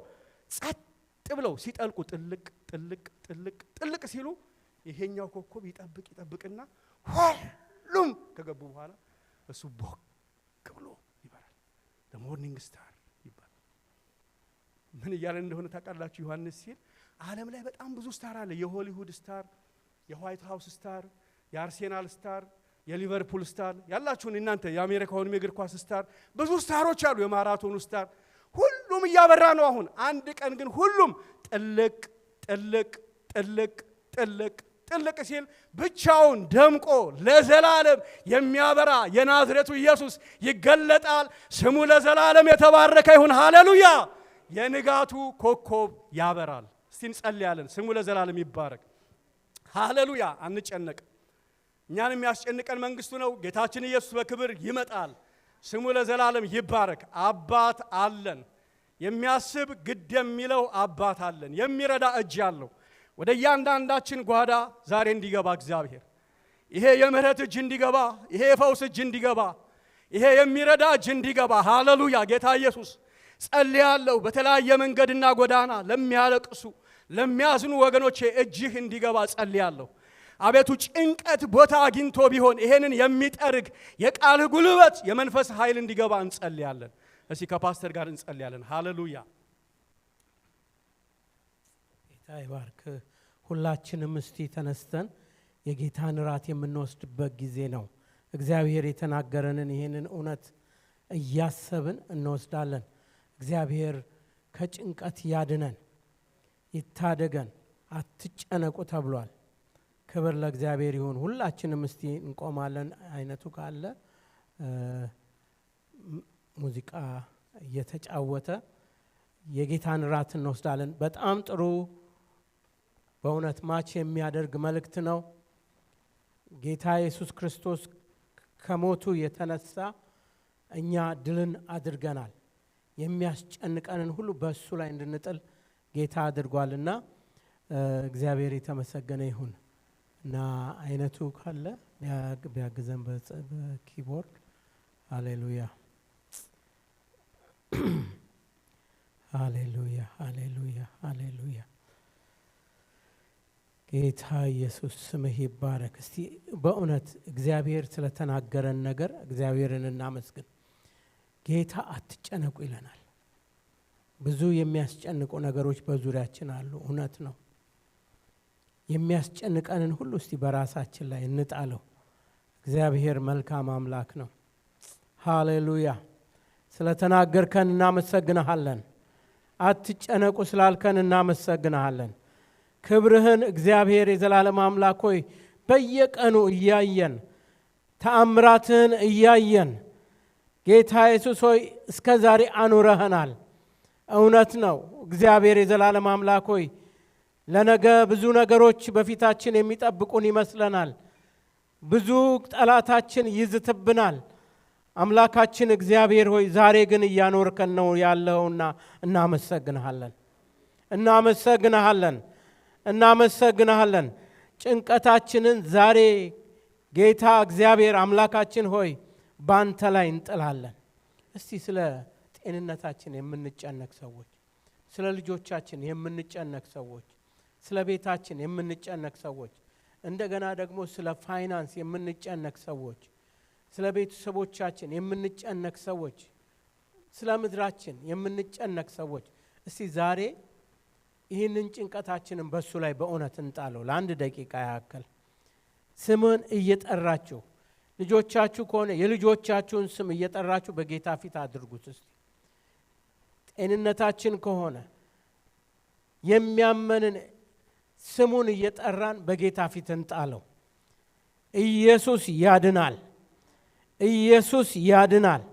ጸጥ ብለው ሲጠልቁ ጥልቅ ጥልቅ ጥልቅ ጥልቅ ሲሉ ይሄኛው ኮከብ ይጠብቅና ሁሉም ከገቡ በኋላ እሱ ቦክ ብሎ ይበራል። ሞርኒንግ ስታር ይባላል። ምን እያለ እንደሆነ ታውቃላችሁ? ዮሐንስ ሲል ዓለም ላይ በጣም ብዙ ስታር አለ። የሆሊውድ ስታር፣ የዋይት ሃውስ ስታር፣ የአርሴናል ስታር፣ የሊቨርፑል ስታር ያላችሁን እናንተ የአሜሪካውን የእግር ኳስ ስታር፣ ብዙ ስታሮች አሉ። የማራቶኑ ስታር ሁሉም እያበራ ነው። አሁን አንድ ቀን ግን ሁሉም ጥልቅ ጥልቅ ጥልቅ ጥልቅ ጥልቅ ሲል ብቻውን ደምቆ ለዘላለም የሚያበራ የናዝሬቱ ኢየሱስ ይገለጣል። ስሙ ለዘላለም የተባረከ ይሁን። ሃሌሉያ! የንጋቱ ኮከብ ያበራል። እስቲ እንጸልያለን። ስሙ ለዘላለም ይባረክ። ሃሌሉያ! አንጨነቅ። እኛን የሚያስጨንቀን መንግስቱ ነው። ጌታችን ኢየሱስ በክብር ይመጣል። ስሙ ለዘላለም ይባረክ። አባት አለን፣ የሚያስብ ግድ የሚለው አባት አለን፣ የሚረዳ እጅ ያለው ወደ እያንዳንዳችን ጓዳ ዛሬ እንዲገባ እግዚአብሔር ይሄ የምህረት እጅ እንዲገባ፣ ይሄ የፈውስ እጅ እንዲገባ፣ ይሄ የሚረዳ እጅ እንዲገባ። ሃሌሉያ! ጌታ ኢየሱስ ጸልያለሁ። በተለያየ መንገድና ጎዳና ለሚያለቅሱ ለሚያዝኑ ወገኖቼ እጅህ እንዲገባ ጸልያለሁ። አቤቱ ጭንቀት ቦታ አግኝቶ ቢሆን ይሄንን የሚጠርግ የቃልህ ጉልበት የመንፈስ ኃይል እንዲገባ እንጸልያለን። እስቲ ከፓስተር ጋር እንጸልያለን። ሃሌሉያ!
ጌታ ይባርክ። ሁላችንም እስቲ ተነስተን የጌታን ራት የምንወስድበት ጊዜ ነው። እግዚአብሔር የተናገረንን ይሄንን እውነት እያሰብን እንወስዳለን። እግዚአብሔር ከጭንቀት ያድነን፣ ይታደገን፣ አትጨነቁ ተብሏል። ክብር ለእግዚአብሔር ይሁን። ሁላችንም እስቲ እንቆማለን። አይነቱ ካለ ሙዚቃ እየተጫወተ የጌታን ራት እንወስዳለን። በጣም ጥሩ፣ በእውነት ማች የሚያደርግ መልእክት ነው። ጌታ ኢየሱስ ክርስቶስ ከሞቱ የተነሳ እኛ ድልን አድርገናል። የሚያስጨንቀንን ሁሉ በእሱ ላይ እንድንጥል ጌታ አድርጓልና እግዚአብሔር የተመሰገነ ይሁን። እና አይነቱ ካለ ቢያግዘን በኪቦርድ። ሃሌሉያ ሃሌሉያ ሃሌሉያ ሃሌሉያ። ጌታ ኢየሱስ ስምህ ይባረክ። እስቲ በእውነት እግዚአብሔር ስለተናገረን ነገር እግዚአብሔርን እናመስግን። ጌታ አትጨነቁ ይለናል። ብዙ የሚያስጨንቁ ነገሮች በዙሪያችን አሉ። እውነት ነው። የሚያስጨንቀንን ሁሉ እስቲ በራሳችን ላይ እንጣለው። እግዚአብሔር መልካም አምላክ ነው። ሃሌሉያ! ስለተናገርከን እናመሰግንሃለን። አትጨነቁ ስላልከን እናመሰግንሃለን። ክብርህን እግዚአብሔር የዘላለም አምላክ ሆይ በየቀኑ እያየን ተአምራትህን እያየን ጌታ ኢየሱስ ሆይ እስከ ዛሬ አኑረህናል። እውነት ነው እግዚአብሔር የዘላለም አምላክ ሆይ ለነገ ብዙ ነገሮች በፊታችን የሚጠብቁን ይመስለናል። ብዙ ጠላታችን ይዝትብናል። አምላካችን እግዚአብሔር ሆይ ዛሬ ግን እያኖርከን ነው ያለውና እናመሰግንሃለን እናመሰግንሃለን እናመሰግንሃለን። ጭንቀታችንን ዛሬ ጌታ እግዚአብሔር አምላካችን ሆይ ባንተ ላይ እንጥላለን። እስቲ ስለ ጤንነታችን የምንጨነቅ ሰዎች፣ ስለ ልጆቻችን የምንጨነቅ ሰዎች፣ ስለ ቤታችን የምንጨነቅ ሰዎች፣ እንደገና ደግሞ ስለ ፋይናንስ የምንጨነቅ ሰዎች፣ ስለ ቤተሰቦቻችን የምንጨነቅ ሰዎች፣ ስለ ምድራችን የምንጨነቅ ሰዎች እስቲ ዛሬ ይህንን ጭንቀታችንን በሱ ላይ በእውነት እንጣለው። ለአንድ ደቂቃ ያክል ስምን እየጠራችሁ ልጆቻችሁ ከሆነ የልጆቻችሁን ስም እየጠራችሁ በጌታ ፊት አድርጉት። እስቲ ጤንነታችን ከሆነ የሚያመንን ስሙን እየጠራን በጌታ ፊት እንጣለው። ኢየሱስ ያድናል። ኢየሱስ ያድናል።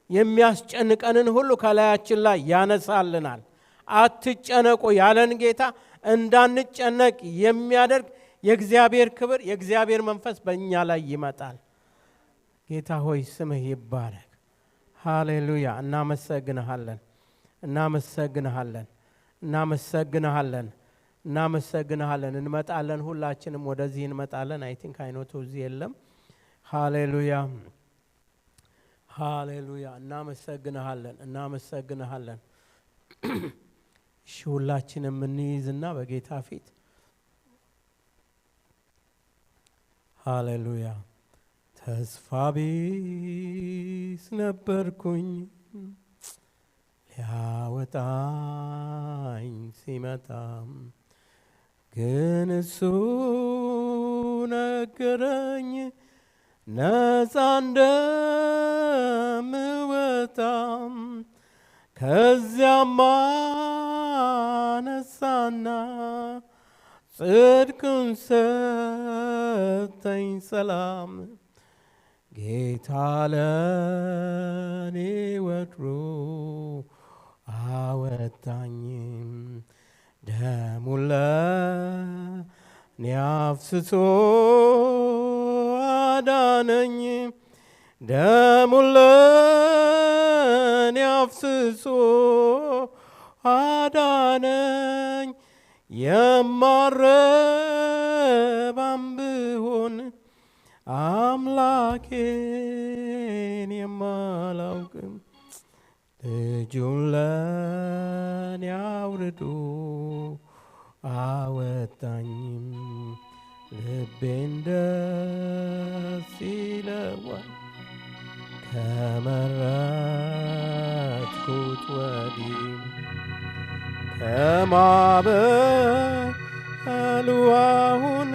የሚያስጨንቀንን ሁሉ ከላያችን ላይ ያነሳልናል። አትጨነቁ ያለን ጌታ እንዳንጨነቅ የሚያደርግ የእግዚአብሔር ክብር የእግዚአብሔር መንፈስ በእኛ ላይ ይመጣል። ጌታ ሆይ ስምህ ይባረክ። ሃሌሉያ። እናመሰግንሃለን፣ እናመሰግንሃለን፣ እናመሰግንሃለን፣ እናመሰግንሃለን። እንመጣለን፣ ሁላችንም ወደዚህ እንመጣለን። አይ ቲንክ አይኖቱ እዚህ የለም። ሃሌሉያ፣ ሃሌሉያ። እናመሰግንሃለን፣ እናመሰግንሃለን። እሺ ሁላችንም እንይዝና በጌታ ፊት ሃሌሉያ። ተስፋ ቢስ ነበርኩኝ ሊያወጣኝ ሲመጣም ግን እሱ ነገረኝ ነፃ እንደምወጣም ከዚያም አነሳና ጽድቅን ሰጠኝ ሰላም ጌታ ለኔ ወድሮ አወጣኝ ደሙን ለኔ አፍስሶ አዳነኝ ደሙን ለኔ አፍስሶ አዳነኝ የማረባም ብሆን አምላኬን የማላውቅም ልጁን ለኔ አውርዶ አወጣኝም ልቤን ደስ ይለዋል ከመረጥኩት ወዲህ ከማዕበሉ አሁን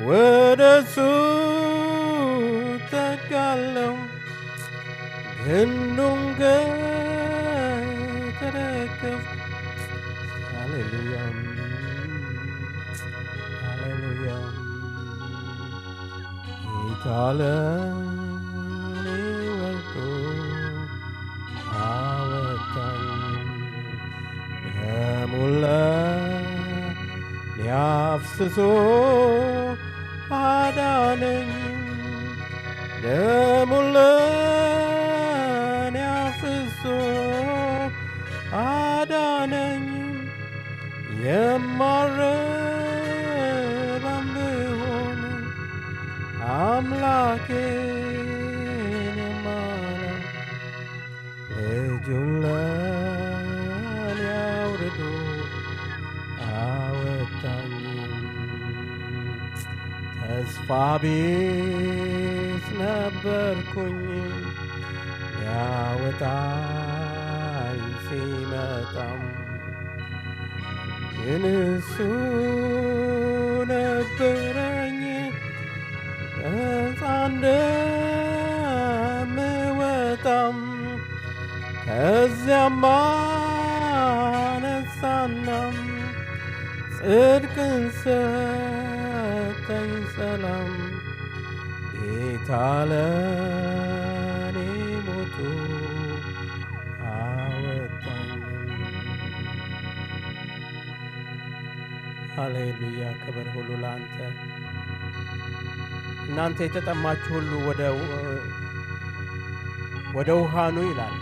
ወደሱ ጠጋለሁ ክንዱን ከተደገፍኩ ሃሌሉያ ሃሌሉያ ጌታ ለኔ ወርዶ አወጣኝ ደሙን ለኔ አፍስሶ አዳነኝ ደሙን ለኔ አፍስሶ አዳነኝ የማረባም ብሆን አምላኬን የማላውቅ ልጁን ለኔ አውርዶ አወጣኝ ተስፋ ቢስ ነበርኩኝ ሊያወጣኝ ሲመጣም ግን እሱ ነበረኝ ነፃ እንደምወጣም ከዚያም አነሳናም ጽድቅን ሰጠኝ ሰላም ጌታ ለኔ ሞቶ አወጣኝ። ሃሌሉያ ክብር ሁሉ ለአንተ። እናንተ የተጠማችሁ ሁሉ ወደ ውሃ ኑ ይላል፣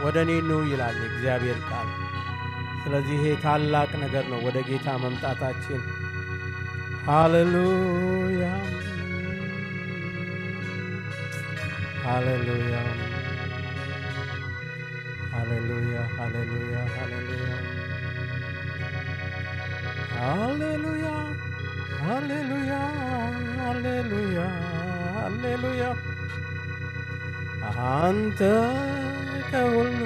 ወደ እኔ ኑ ይላል የእግዚአብሔር ቃል። ስለዚህ ይሄ ታላቅ ነገር ነው፣ ወደ ጌታ መምጣታችን። ሃሌሉያ ሃሌሉያ ሃሌሉያ ሃሌሉያ ሃሌሉያ ሃሌሉያ ሃሌሉያ ሃሌሉያ ሃሌሉያ አንተ ከሁሉ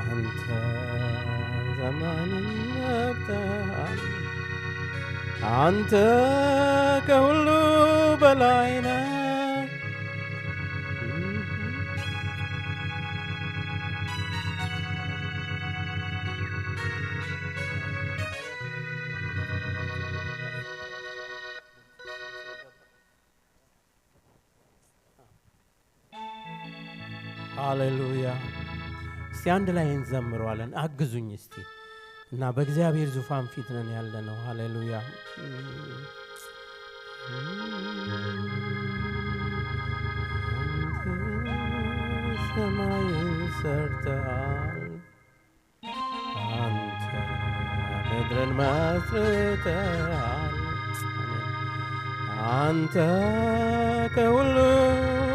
አንተ ዘመንን መብተሃል አንተ ከሁሉ በላይ ነህ ሃሌሉያ እስቲ አንድ ላይ እንዘምረዋለን አግዙኝ እስቲ እና በእግዚአብሔር ዙፋን ፊት ነን ያለነው ሃሌሉያ ሰማይን ሰርተሃል አንተ ምድርን መስርተሃል አንተ ከሁሉ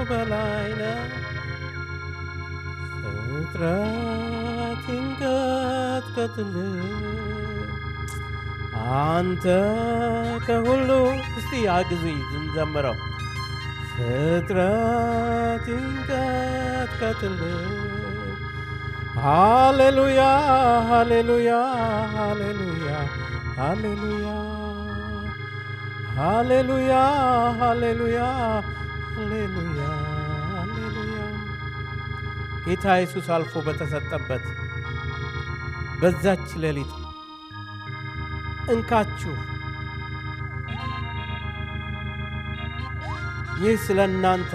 በላይ ነህ ፍጥረት ይንቀጥቀጥልህ አንተ ከሁሉ እስቲ አግዙኝ እንዘምረው ፍጥረት ይንቀጥቀጥልህ ሃሌሉያ ሃሌሉያ ሃሌሉያ ሃሌሉያ ሃሌሉያ ሃሌሉያ ሃሌሉያ ሃሌሉያ ጌታ ኢየሱስ አልፎ በተሰጠበት በዛች ሌሊት እንካችሁ ይህ ስለ እናንተ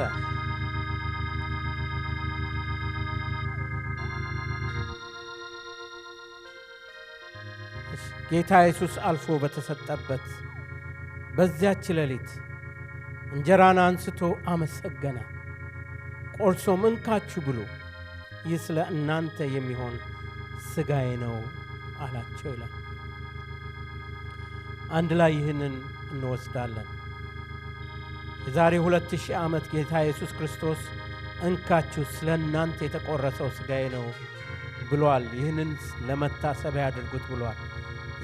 ጌታ ኢየሱስ አልፎ በተሰጠበት በዚያች ሌሊት እንጀራን አንስቶ አመሰገነ ቆርሶም እንካችሁ ብሎ ይህ ስለ እናንተ የሚሆን ሥጋዬ ነው አላቸው ይላል አንድ ላይ ይህንን እንወስዳለን የዛሬ 2000 ዓመት ጌታ ኢየሱስ ክርስቶስ እንካችሁ ስለ እናንተ የተቆረሰው ሥጋዬ ነው ብሏል ይህንን ለመታሰቢያ ያድርጉት ብሏል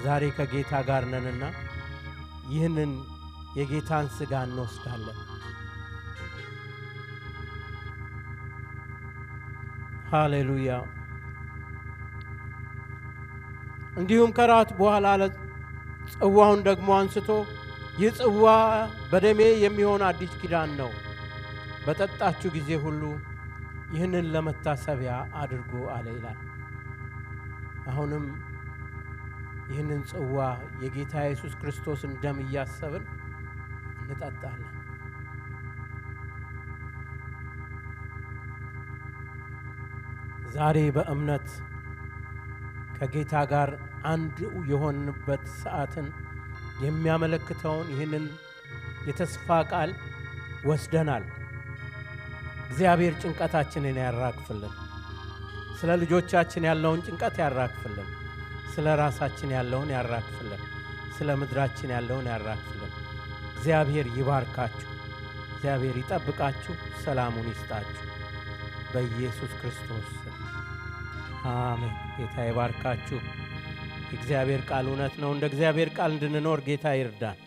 ዛሬ ከጌታ ጋር ነንና ይህንን የጌታን ሥጋ እንወስዳለን ሃሌሉያ እንዲሁም ከራት በኋላ ጽዋውን ደግሞ አንስቶ ይህ ጽዋ በደሜ የሚሆን አዲስ ኪዳን ነው በጠጣችሁ ጊዜ ሁሉ ይህንን ለመታሰቢያ አድርጉ አለ ይላል አሁንም ይህንን ጽዋ የጌታ ኢየሱስ ክርስቶስን ደም እያሰብን እንጠጣለን ዛሬ በእምነት ከጌታ ጋር አንድ የሆንበት ሰዓትን የሚያመለክተውን ይህንን የተስፋ ቃል ወስደናል እግዚአብሔር ጭንቀታችንን ያራግፍልን ስለ ልጆቻችን ያለውን ጭንቀት ያራግፍልን ስለ ራሳችን ያለውን ያራግፍልን ስለ ምድራችን ያለውን ያራግፍልን እግዚአብሔር ይባርካችሁ እግዚአብሔር ይጠብቃችሁ ሰላሙን ይስጣችሁ በኢየሱስ ክርስቶስ አሜን ጌታ ይባርካችሁ እግዚአብሔር ቃል እውነት ነው እንደ እግዚአብሔር ቃል እንድንኖር ጌታ ይርዳን